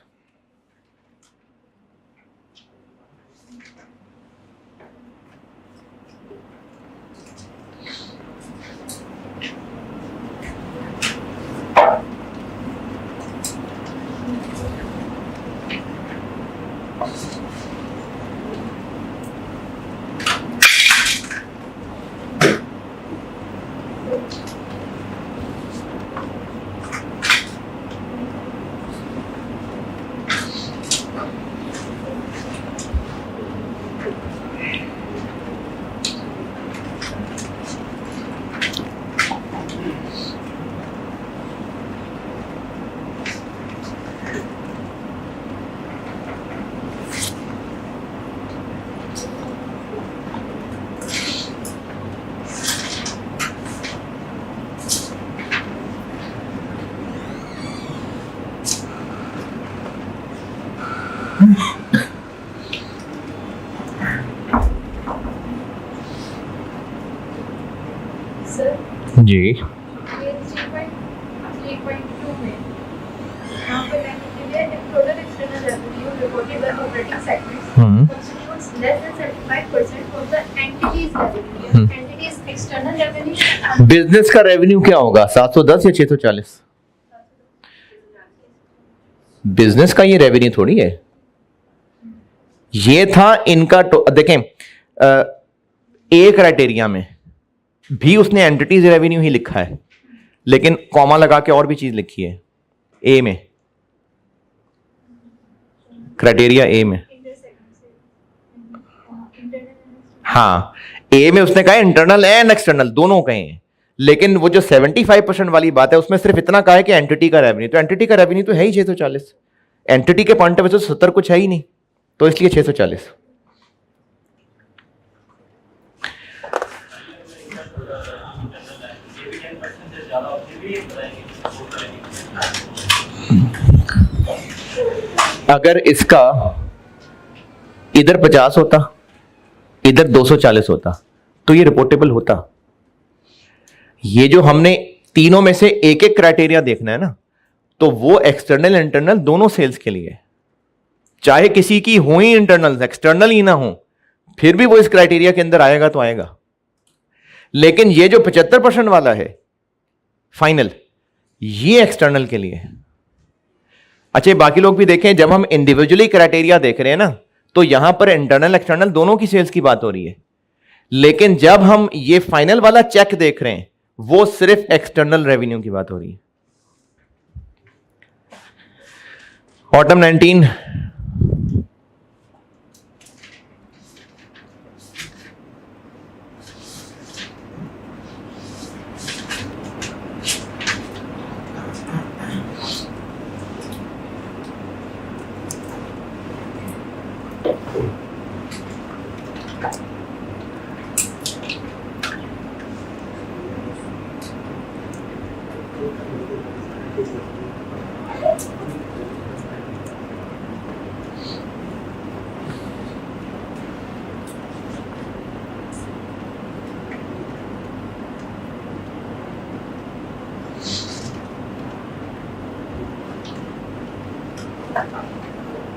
जी ये 3.2 में यहाँ पे मैंने लिया है total external revenue reported by operating segments constitutes less than 75% of the entity's revenue. Entity's external revenue. Business का रेवेन्यू क्या होगा? 710 या 640? बिजनेस का ये रेवेन्यू थोड़ी है, ये था इनका। देखें ए क्राइटेरिया में भी उसने एंटिटीज रेवेन्यू ही लिखा है, लेकिन कॉमा लगा के और भी चीज लिखी है ए में, क्राइटेरिया ए में। हाँ, ए में उसने कहा इंटरनल एंड एक्सटर्नल दोनों कहे हैं, लेकिन वो जो 75% वाली बात है उसमें सिर्फ इतना कहा है कि एंटिटी का रेवेन्यू, तो एंटिटी का रेवेन्यू तो है ही 640। एंटिटी के पॉइंट ऑफ व्यू से 70 कुछ है ही नहीं, तो इसलिए 640। अगर इसका इधर 50 होता, इधर 240 होता, तो ये रिपोर्टेबल होता। ये जो हमने तीनों में से एक एक क्राइटेरिया देखना है ना, तो वो एक्सटर्नल इंटरनल दोनों सेल्स के लिए, चाहे किसी की हो ही इंटरनल एक्सटर्नल ही ना हो, फिर भी वो इस क्राइटेरिया के अंदर आएगा तो आएगा। लेकिन ये जो 75% वाला है फाइनल, ये एक्सटर्नल के लिए। अच्छा, बाकी लोग भी देखें, जब हम इंडिविजुअली क्राइटेरिया देख रहे हैं ना, तो यहां पर इंटरनल एक्सटर्नल दोनों की सेल्स की बात हो रही है, लेकिन जब हम ये फाइनल वाला चेक देख रहे हैं, वो सिर्फ एक्सटर्नल रेवेन्यू की बात हो रही है। Autumn 19 Thank you.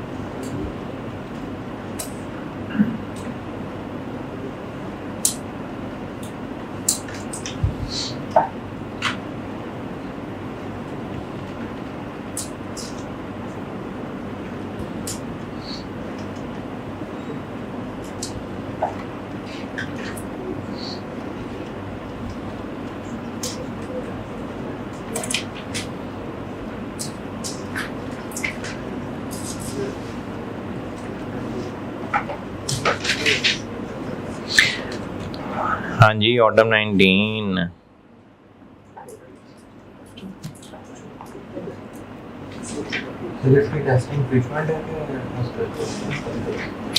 हाँ जी, ऑर्डर 19।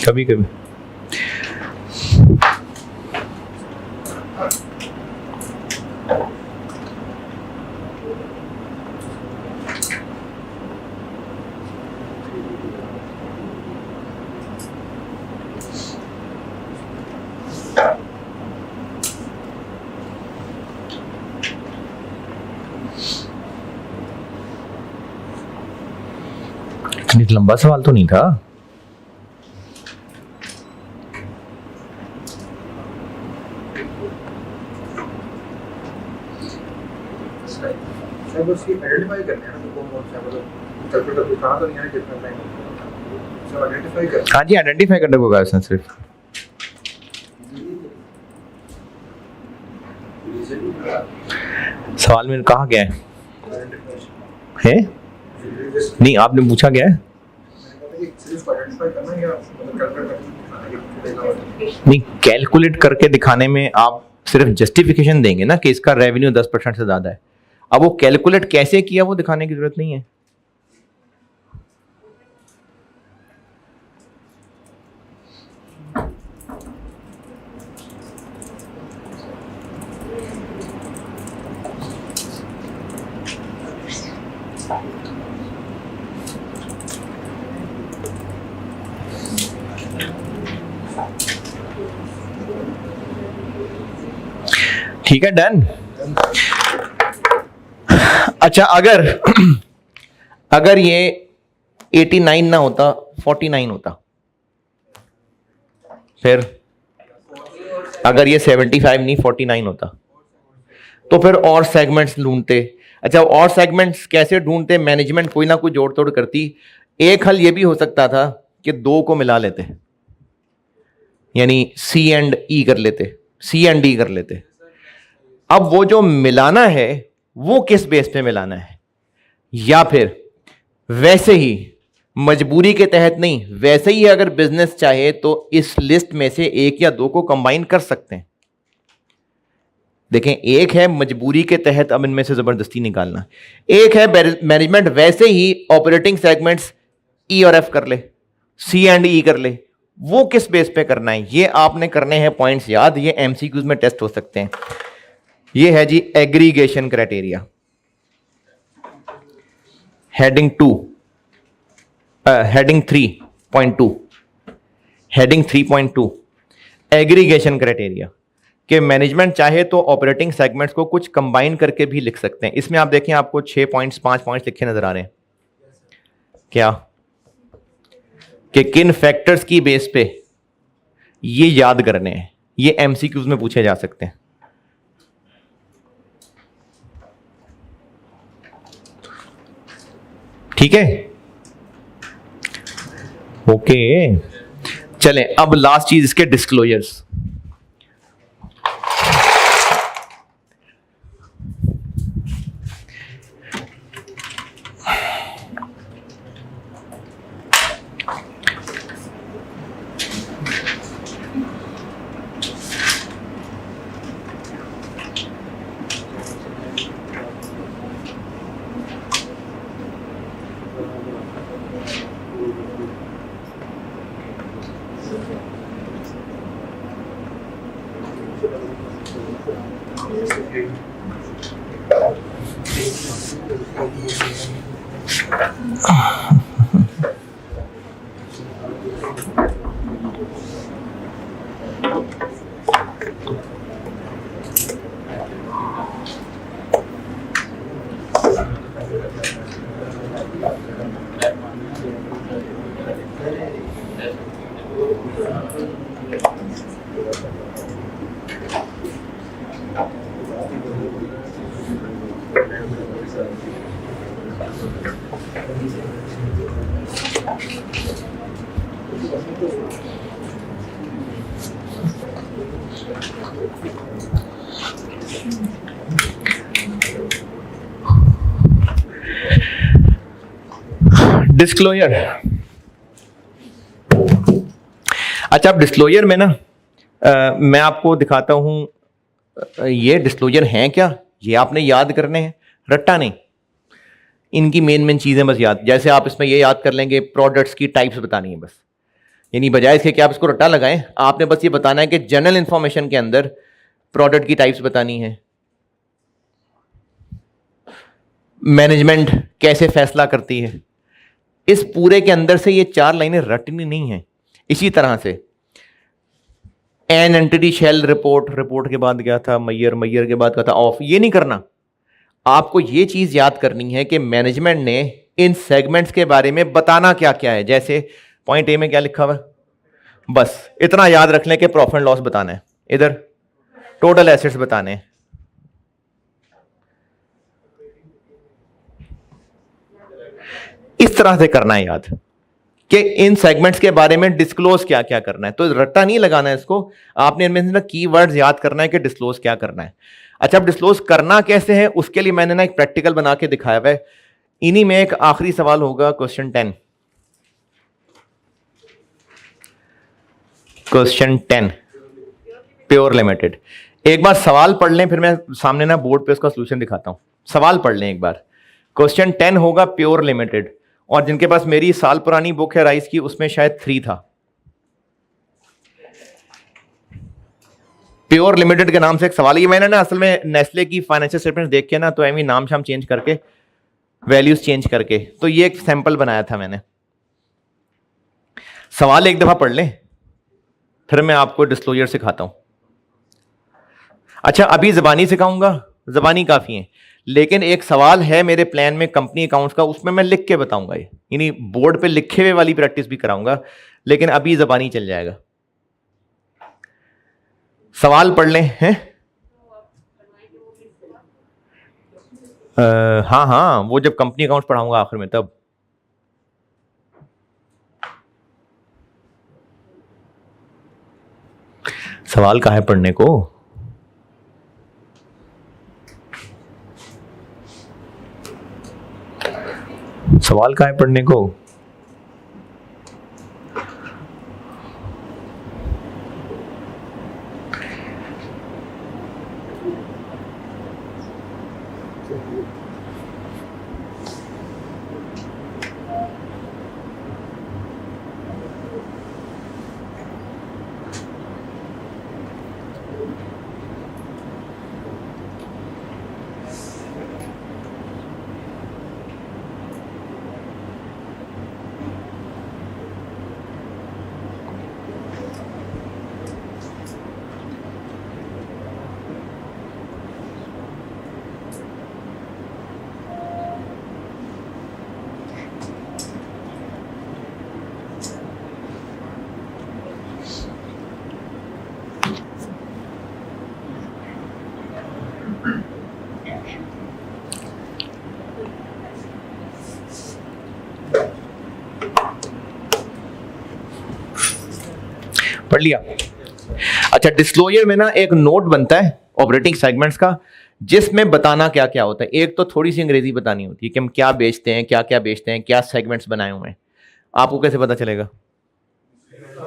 कभी कभी इतनी लंबा सवाल तो नहीं था। बस ये आइडेंटिफाई करना है ना तो कौन सा मतलब कैलकुलेटर दिखा तो नहीं है कितना टाइम सब आइडेंटिफाई कर। हाँ जी, आइडेंटिफाई करने को कहा उसने सिर्फ। सवाल में कहा गया है? नहीं, आपने पूछा क्या है? नहीं, कैलकुलेट करके दिखाने में आप सिर्फ जस्टिफिकेशन देंगे ना कि इसका रेवेन्यू 10% से ज्यादा है। अब वो कैलकुलेट कैसे किया वो दिखाने की जरूरत नहीं है। ठीक है, डन। अच्छा, अगर ये 89 ना होता, 49 होता, फिर अगर ये 75 नहीं 49 होता, तो फिर और सेगमेंट्स ढूंढते। अच्छा, और सेगमेंट्स कैसे ढूंढते? मैनेजमेंट कोई ना कोई जोड़ तोड़ करती। एक हल ये भी हो सकता था कि दो को मिला लेते, यानी सी एंड ई कर लेते, सी एंड डी कर लेते। अब वो जो मिलाना है वो किस बेस पे मिलाना है, या फिर वैसे ही मजबूरी के तहत नहीं, वैसे ही अगर बिजनेस चाहे तो इस लिस्ट में से एक या दो को कंबाइन कर सकते हैं। देखें, एक है मजबूरी के तहत अब इनमें से जबरदस्ती निकालना, एक है मैनेजमेंट वैसे ही ऑपरेटिंग सेगमेंट्स ई और एफ कर ले, सी एंड ई कर ले। वो किस बेस पे करना है, ये आपने करने हैं पॉइंट्स याद, ये एमसीक्यूज में टेस्ट हो सकते हैं। ये है जी aggregation criteria, heading 3.2, heading 3.2 aggregation criteria कि मैनेजमेंट चाहे तो ऑपरेटिंग सेगमेंट्स को कुछ कंबाइन करके भी लिख सकते हैं। इसमें आप देखें, आपको 6 पॉइंट्स 5 पॉइंट्स लिखे नजर आ रहे हैं। क्या कि किन फैक्टर्स की बेस पे ये याद करने हैं, ये एमसीक्यूज में पूछे जा सकते हैं। ठीक है, ओके। चलें, अब लास्ट चीज इसके डिस्क्लोजर्स। डिस्क्लोजर। अच्छा, अब डिस्क्लोजर में ना मैं आपको दिखाता हूं ये डिस्क्लोजर हैं क्या, ये आपने याद करने हैं, रट्टा नहीं। इनकी मेन चीजें बस याद, जैसे आप इसमें ये याद कर लेंगे प्रोडक्ट्स की टाइप्स बतानी है बस, यानी बजाय इसके कि आप इसको रट्टा लगाएं, आपने बस ये बताना है कि जनरल इंफॉर्मेशन के अंदर प्रोडक्ट की टाइप्स बतानी है, मैनेजमेंट कैसे फैसला करती है। इस पूरे के अंदर से ये 4 लाइनें रटनी नहीं है। इसी तरह से an entity shell report, report के बाद क्या था मैयर, मैयर के बाद क्या था ऑफ, ये नहीं करना। आपको ये चीज याद करनी है कि मैनेजमेंट ने इन सेगमेंट्स के बारे में बताना क्या क्या है। जैसे पॉइंट ए में क्या लिखा हुआ है, बस इतना याद रख लें कि प्रॉफिट एंड लॉस बताना है, इधर टोटल एसेट्स बताने हैं। इस तरह से करना है याद कि इन सेगमेंट्स के बारे में डिस्क्लोज क्या क्या करना है। तो रट्टा नहीं लगाना है इसको, आपने इनमें से ना कीवर्ड्स याद करना है कि डिस्क्लोज क्या करना है। अच्छा, अब डिस्क्लोज करना कैसे है उसके लिए मैंने ना एक प्रैक्टिकल बना के दिखाया हुआ है। इन्हीं में एक आखिरी सवाल होगा, क्वेश्चन 10। Question 10 pure limited. एक बार सवाल पढ़ लें, फिर मैं सामने ना बोर्ड पे उसका सॉल्यूशन दिखाता हूं। सवाल पढ़ लें एक बार। क्वेश्चन 10 होगा प्योर लिमिटेड, और जिनके पास मेरी साल पुरानी बुक है राइस की, उसमें शायद 3 था। प्योर लिमिटेड के नाम से एक सवाल है। ये मैंने ना असल में नेस्ले की फाइनेंशियल स्टेटमेंट देख के ना, तो एमी नाम शाम चेंज करके, वैल्यूज चेंज करके, तो ये एक सैंपल बनाया था मैंने। सवाल एक दफा पढ़ लें, फिर मैं आपको डिस्क्लोजर सिखाता हूं। अच्छा, अभी जबानी सिखाऊंगा, जबानी काफी है, लेकिन एक सवाल है मेरे प्लान में कंपनी अकाउंट्स का, उसमें मैं लिख के बताऊंगा, ये यानी बोर्ड पे लिखे हुए वाली प्रैक्टिस भी कराऊंगा, लेकिन अभी जबानी चल जाएगा। सवाल पढ़ लें हैं। हाँ हाँ, वो जब कंपनी अकाउंट्स पढ़ाऊंगा आखिर में तब। सवाल कहाँ है पढ़ने को? सवाल कहाँ है पढ़ने को? पढ़ लिया? अच्छा, डिस्क्लोजर में ना एक नोट बनता है ऑपरेटिंग सेगमेंट्स का, जिसमें बताना क्या क्या होता है। एक तो थोड़ी सी अंग्रेजी बतानी होती है कि हम क्या बेचते हैं, क्या क्या बेचते हैं, क्या सेगमेंट्स बनाए हुए हैं। आपको कैसे पता चलेगा?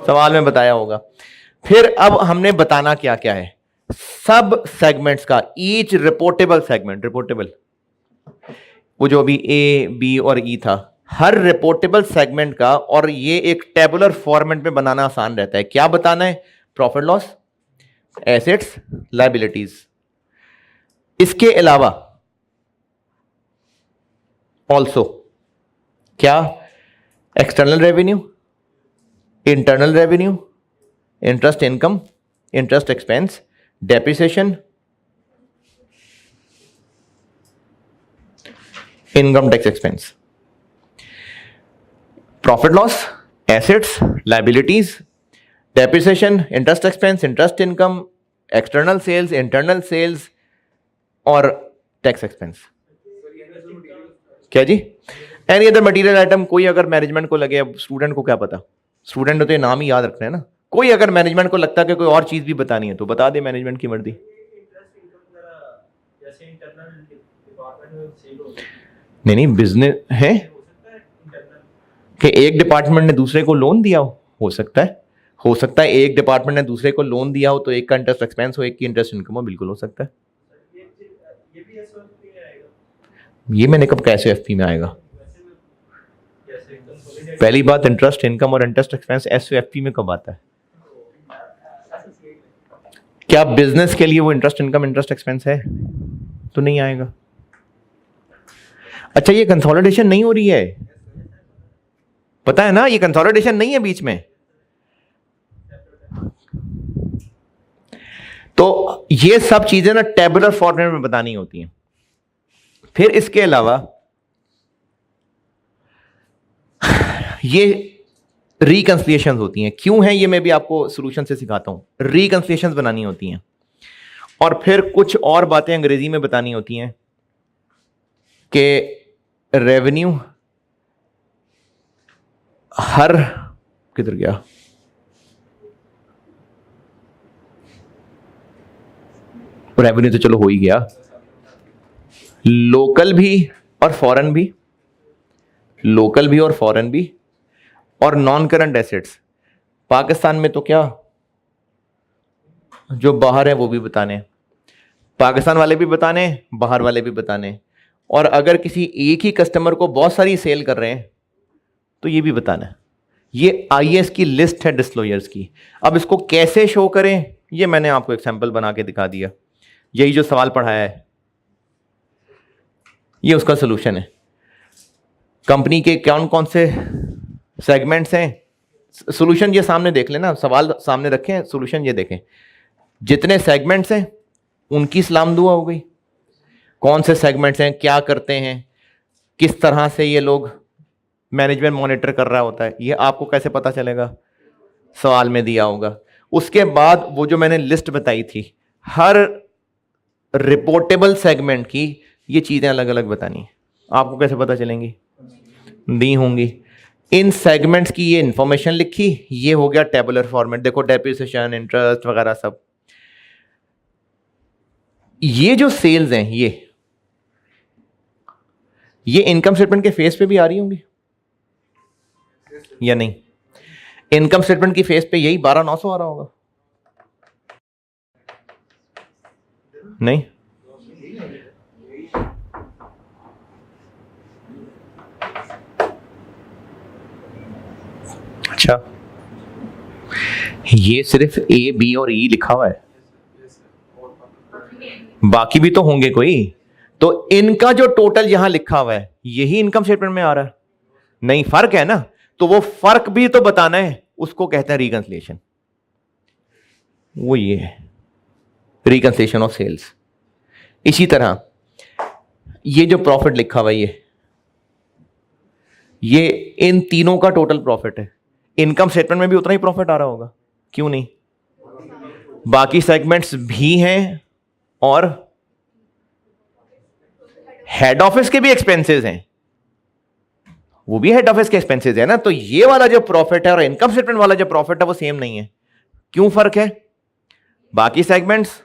सवाल में बताया होगा। फिर अब हमने बताना क्या क्या है, सब सेगमेंट्स का, ईच रिपोर्टेबल सेगमेंट, रिपोर्टेबल वो जो अभी ए बी और ई था, हर रिपोर्टेबल सेगमेंट का, और ये एक टेबुलर फॉर्मेट में बनाना आसान रहता है। क्या बताना है? Profit loss, assets, liabilities. इसके अलावा ऑल्सो क्या? External revenue, internal revenue, interest income, interest expense, depreciation, income tax expense. Profit loss, assets, liabilities, depreciation, interest expense, interest income, external sales, internal sales और टैक्स एक्सपेंस। क्या जी? Any other material item. कोई अगर management को लगे, अब student को क्या पता, स्टूडेंट ने तो ये नाम ही याद रखना है ना, कोई अगर मैनेजमेंट को लगता है कि कोई और चीज भी बतानी है तो बता दे, मैनेजमेंट की मर्जी। नहीं, बिजनेस है कि एक डिपार्टमेंट ने दूसरे को लोन दिया हो सकता है, हो सकता है एक डिपार्टमेंट ने दूसरे को लोन दिया हो तो एक का इंटरेस्ट एक्सपेंस हो, एक की इंटरेस्ट इनकम हो, बिल्कुल हो सकता है। ये मैंने कब कैसे एफपी में आएगा? पहली बात, इंटरेस्ट इनकम और इंटरेस्ट एक्सपेंस एसओएफपी में कब आता है? क्या बिजनेस के लिए वो इंटरेस्ट इनकम इंटरेस्ट एक्सपेंस है? तो नहीं आएगा। अच्छा, ये कंसोलिडेशन नहीं हो रही है, पता है ना, ये कंसोलिडेशन नहीं है बीच में। तो ये सब चीजें ना टेबुलर फॉर्मेट में बतानी होती हैं। फिर इसके अलावा ये रिकंसिलिएशंस होती हैं। क्यों है ये मैं भी आपको सॉल्यूशन से सिखाता हूं। रिकंसिलिएशंस बनानी होती हैं और फिर कुछ और बातें अंग्रेजी में बतानी होती हैं कि रेवेन्यू हर किधर गया, रेवेन्यू तो चलो हो ही गया, लोकल भी और फॉरेन भी, लोकल भी और फॉरेन भी, और नॉन करंट एसेट्स। पाकिस्तान में तो क्या, जो बाहर है वो भी बताने, पाकिस्तान वाले भी बताने, बाहर वाले भी बताने। और अगर किसी एक ही कस्टमर को बहुत सारी सेल कर रहे हैं तो ये भी बताना है। ये आईएएस की लिस्ट है डिस्क्लोजर्स की। अब इसको कैसे शो करें ये मैंने आपको एग्जांपल बना के दिखा दिया। यही जो सवाल पढ़ाया है ये उसका सलूशन है। कंपनी के कौन कौन से सेगमेंट्स हैं, सॉल्यूशन ये सामने देख लेना, सवाल सामने रखें, सॉल्यूशन ये देखें। जितने सेगमेंट्स हैं उनकी सलाम दुआ हो गई। कौन से सेगमेंट्स हैं, क्या करते हैं, किस तरह से ये लोग मैनेजमेंट मॉनिटर कर रहा होता है, ये आपको कैसे पता चलेगा, सवाल में दिया होगा। उसके बाद वो जो मैंने लिस्ट बताई थी, हर रिपोर्टेबल सेगमेंट की ये चीजें अलग अलग बतानी है, आपको कैसे पता चलेंगी, दी होंगी। इन सेगमेंट्स की ये इंफॉर्मेशन लिखी, ये हो गया टेबुलर फॉर्मेट। देखो डेप्रिसिएशन, इंटरेस्ट वगैरह सब। ये जो सेल्स हैं ये इनकम स्टेटमेंट के फेस पे भी आ रही होंगी या नहीं? इनकम स्टेटमेंट की फेस पे यही 12,900 आ रहा होगा, नहीं? अच्छा, ये सिर्फ ए बी और ई लिखा हुआ है, बाकी भी तो होंगे कोई। तो इनका जो टोटल यहां लिखा हुआ है यही इनकम स्टेटमेंट में आ रहा है, नहीं? फर्क है ना, तो वो फर्क भी तो बताना है, उसको कहते हैं रिकंसिलिएशन। वो ये है रिकंसिलिएशन ऑफ सेल्स। इसी तरह ये जो प्रॉफिट लिखा हुआ है ये इन तीनों का टोटल प्रॉफिट है। इनकम स्टेटमेंट में भी उतना ही प्रॉफिट आ रहा होगा, क्यों नहीं? बाकी सेगमेंट्स भी हैं और हेड ऑफिस के भी एक्सपेंसेस हैं, वो भी हेड ऑफिस के एक्सपेंसेस है ना। तो ये वाला जो प्रॉफिट है और इनकम स्टेटमेंट वाला जो प्रॉफिट है वो सेम नहीं है। क्यों फर्क है? बाकी सेगमेंट्स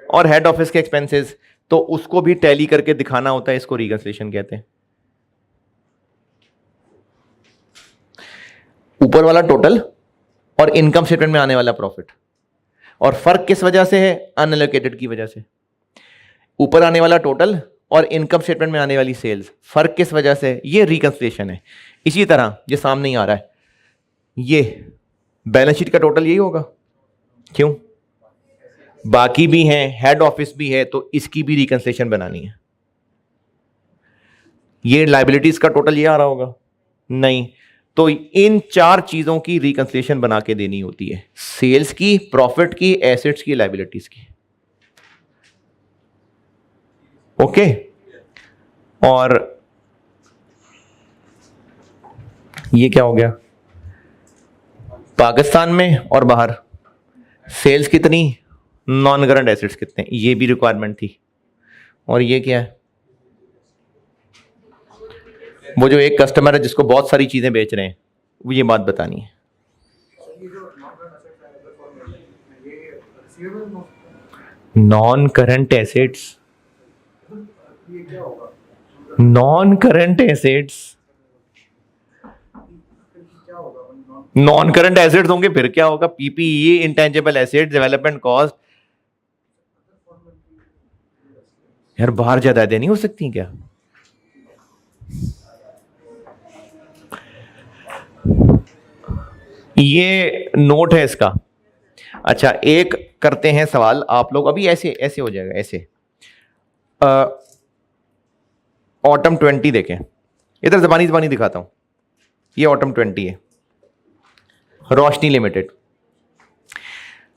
और हेड ऑफिस के एक्सपेंसेस, तो उसको भी टैली करके दिखाना होता है, इसको रिकंसिलिएशन कहते हैं। ऊपर वाला टोटल और इनकम स्टेटमेंट में आने वाला प्रॉफिट, और फर्क किस वजह से है? अनएलोकेटेड की वजह से। ऊपर आने वाला टोटल और इनकम स्टेटमेंट में आने वाली सेल्स, फर्क किस वजह से? ये रिकंसिलिएशन है। इसी तरह ये सामने ही आ रहा है, ये बैलेंस शीट का टोटल यही होगा, क्यों? बाकी भी हैं, हेड ऑफिस भी है, तो इसकी भी रिकंसिलिएशन बनानी है। ये लायबिलिटीज का टोटल ये आ रहा होगा, नहीं? तो इन चार चीजों की रिकंसिलिएशन बना के देनी होती है, सेल्स की, प्रॉफिट की, एसेट्स की, लायबिलिटीज की। ओके? और ये क्या हो गया? पाकिस्तान में और बाहर सेल्स कितनी, नॉन करंट एसेट्स कितने, ये भी रिक्वायरमेंट थी। और ये क्या है? वो जो एक कस्टमर है जिसको बहुत सारी चीजें बेच रहे हैं, वो ये बात बतानी है। ये जो नॉन करंट एसेट्स रिसीवेबल हो। नॉन करंट एसेट्स, ये क्या होगा? नॉन करंट एसेट्स, क्या होगा? नॉन करंट एसेट्स होंगे फिर क्या होगा? PPE, intangible assets, development cost. यार बाहर जायदादें नहीं हो सकती क्या? ये नोट है इसका। अच्छा, एक करते हैं सवाल आप लोग, अभी ऐसे ऐसे हो जाएगा ऐसे। ऑटम 20 देखें, इधर जबानी जबानी दिखाता हूं। ये ऑटम 20 है, रोशनी लिमिटेड।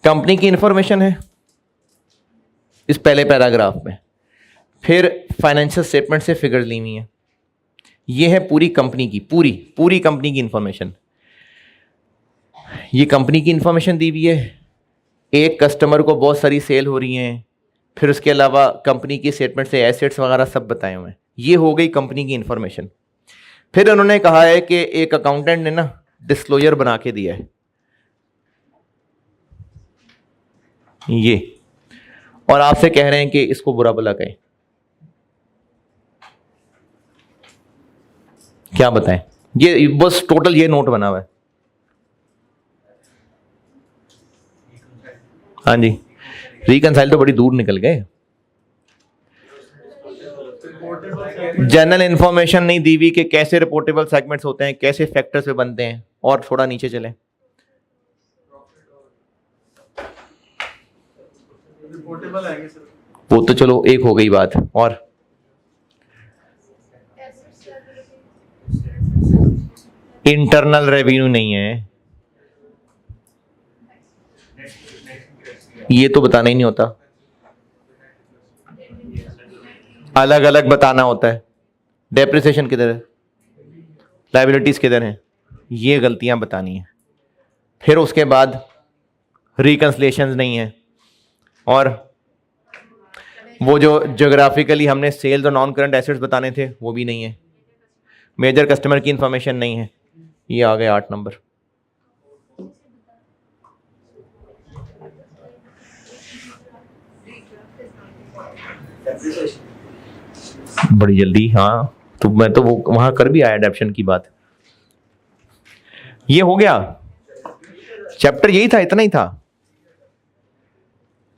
कंपनी की इंफॉर्मेशन है इस पहले पैराग्राफ में, फिर फाइनेंशियल स्टेटमेंट से फिगर्स ली हुई हैं। ये है पूरी कंपनी की, पूरी पूरी कंपनी की इंफॉर्मेशन। ये कंपनी की इंफॉर्मेशन दी हुई है। एक कस्टमर को बहुत सारी सेल हो रही हैं, फिर उसके अलावा कंपनी की स्टेटमेंट से एसेट्स वगैरह सब बताए हुए हैं। ये हो गई कंपनी की इंफॉर्मेशन। फिर उन्होंने कहा है कि एक अकाउंटेंट ने ना डिस्क्लोजर बना के दिया है ये, और आपसे कह रहे हैं कि इसको बुरा भला कहें। क्या बताएं? ये बस टोटल ये नोट बना हुआ है। हाँ जी, रिकंसाइल तो बड़ी दूर निकल गए। जनरल इंफॉर्मेशन नहीं दी हुई कि कैसे रिपोर्टेबल सेगमेंट्स होते हैं, कैसे फैक्टर्स पे बनते हैं। और थोड़ा नीचे चले, रिपोर्टेबल आएंगे सर। वो तो चलो एक हो गई बात। और इंटरनल रेवेन्यू नहीं है, ये तो बताना ही नहीं होता, अलग अलग बताना होता है। डेप्रिसिएशन किधर है, लायबिलिटीज किधर है, ये गलतियां बतानी है। फिर उसके बाद रिकंसलेशंस नहीं है, और वो जो ज्योग्राफिकली हमने सेल्स और नॉन करंट एसेट्स बताने थे वो भी नहीं है। मेजर कस्टमर की इंफॉर्मेशन नहीं है। ये आ गए 8 नंबर। बड़ी जल्दी, हाँ तो मैं तो वो वहां कर भी आया एडेप्शन की बात। ये हो गया चैप्टर, यही था, इतना ही था।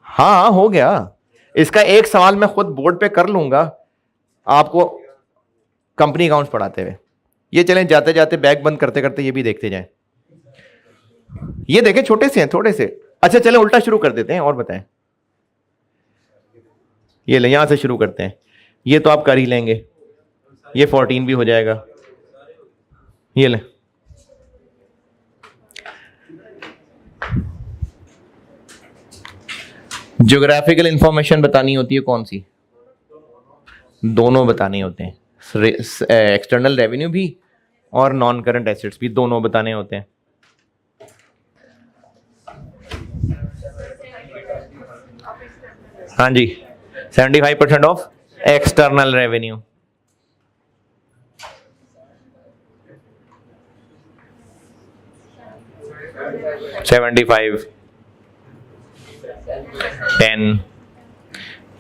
हाँ हो गया। इसका एक सवाल मैं खुद बोर्ड पे कर लूंगा आपको कंपनी अकाउंट्स पढ़ाते हुए। ये चलें जाते जाते बैग बंद करते करते ये भी देखते जाएं। ये देखें छोटे से हैं थोड़े से। अच्छा चलें उल्टा शुरू कर देते हैं और बताएं। ये ले, यहां से शुरू करते हैं। ये तो आप कर ही लेंगे, ये 14 भी हो जाएगा। ये ले, ज्योग्राफिकल इंफॉर्मेशन बतानी होती है कौन सी? दोनों बताने होते हैं, एक्सटर्नल रेवेन्यू भी और नॉन करंट एसेट्स भी, दोनों बताने होते हैं। हाँ जी, 75% ऑफ एक्सटर्नल रेवेन्यू। $75, $10,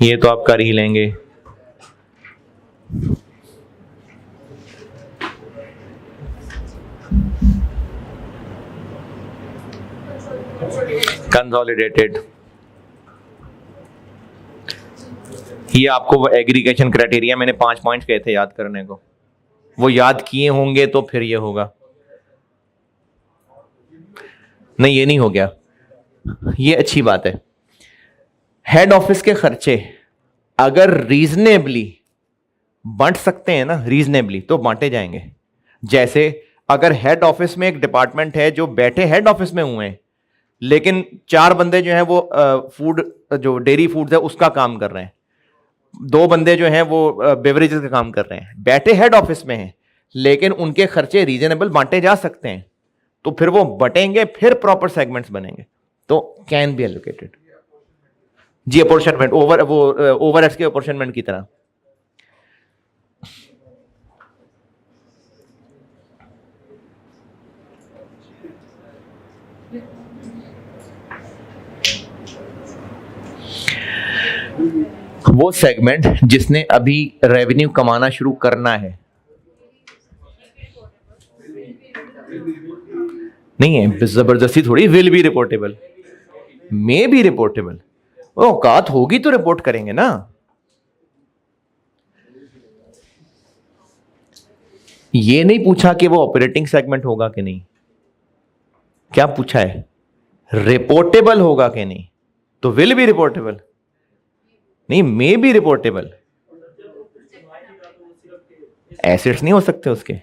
ये तो आप कर ही लेंगे। कंसोलिडेटेड, ये आपको एग्रीगेशन क्राइटेरिया मैंने 5 पॉइंट्स कहे थे याद करने को, वो याद किए होंगे तो फिर ये होगा। नहीं ये नहीं हो गया, ये अच्छी बात है। हेड ऑफिस के खर्चे अगर रीजनेबली बांट सकते हैं ना, रीजनेबली, तो बांटे जाएंगे। जैसे अगर हेड ऑफिस में एक डिपार्टमेंट है जो बैठे हेड ऑफिस में हुए हैं, लेकिन 4 बंदे जो हैं वो फूड, जो डेयरी फूड्स है उसका काम कर रहे हैं, 2 बंदे जो हैं वो बेवरेजेस का काम कर रहे हैं, बैठे हेड ऑफिस में हैं, लेकिन उनके खर्चे रीजनेबल बांटे जा सकते हैं, तो फिर वो बटेंगे, फिर प्रॉपर सेगमेंट्स बनेंगे, तो कैन बी एलोकेटेड। जी अपॉर्चनमेंट, ओवरहेड्स के अपॉर्चनमेंट की तरह। वो सेगमेंट जिसने अभी रेवेन्यू कमाना शुरू करना है, नहीं है जबरदस्ती थोड़ी, will be reportable, may be reportable, औकात होगी तो रिपोर्ट करेंगे ना। ये नहीं पूछा कि वो ऑपरेटिंग सेगमेंट होगा कि नहीं, क्या पूछा है रिपोर्टेबल होगा कि नहीं, तो विल बी रिपोर्टेबल नहीं, मे बी रिपोर्टेबल। एसेट्स नहीं हो सकते उसके,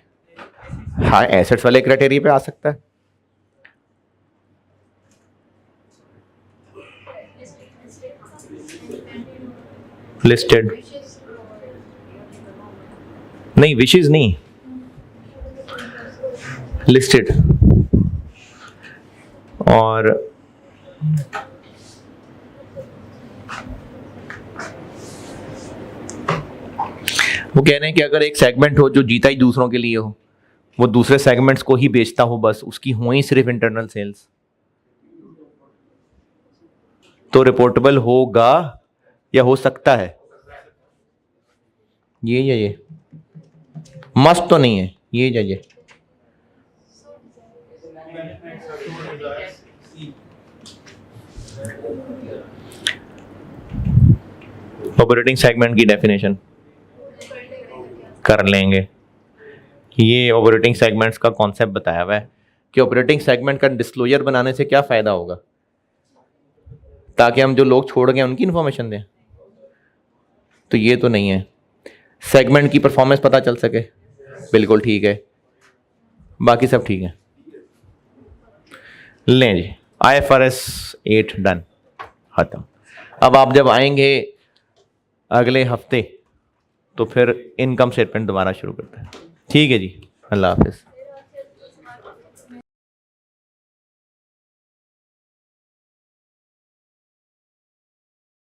हाँ एसेट्स वाले क्राइटेरिया पे आ सकता है। लिस्टेड नहीं, विशेष नहीं, लिस्टेड। और वो कह रहे हैं कि अगर एक सेगमेंट हो जो जीता ही दूसरों के लिए हो, वो दूसरे सेगमेंट्स को ही बेचता हो, बस उसकी हो ही सिर्फ इंटरनल सेल्स, तो रिपोर्टेबल होगा या हो सकता है? ये मस्त तो नहीं है ये। ऑपरेटिंग सेगमेंट की डेफिनेशन कर लेंगे। ये ऑपरेटिंग सेगमेंट्स का कॉन्सेप्ट बताया हुआ है कि ऑपरेटिंग सेगमेंट का डिस्क्लोजर बनाने से क्या फायदा होगा, ताकि हम जो लोग छोड़ गए उनकी इंफॉर्मेशन दें। तो ये तो नहीं है, सेगमेंट की परफॉर्मेंस पता चल सके, बिल्कुल ठीक है, बाकी सब ठीक है। लें जी, IFRS 8 डन, खत्म। अब आप जब आएंगे अगले हफ्ते तो फिर इनकम स्टेटमेंट दोबारा शुरू करते हैं। ठीक है जी, अल्लाह हाफिज़।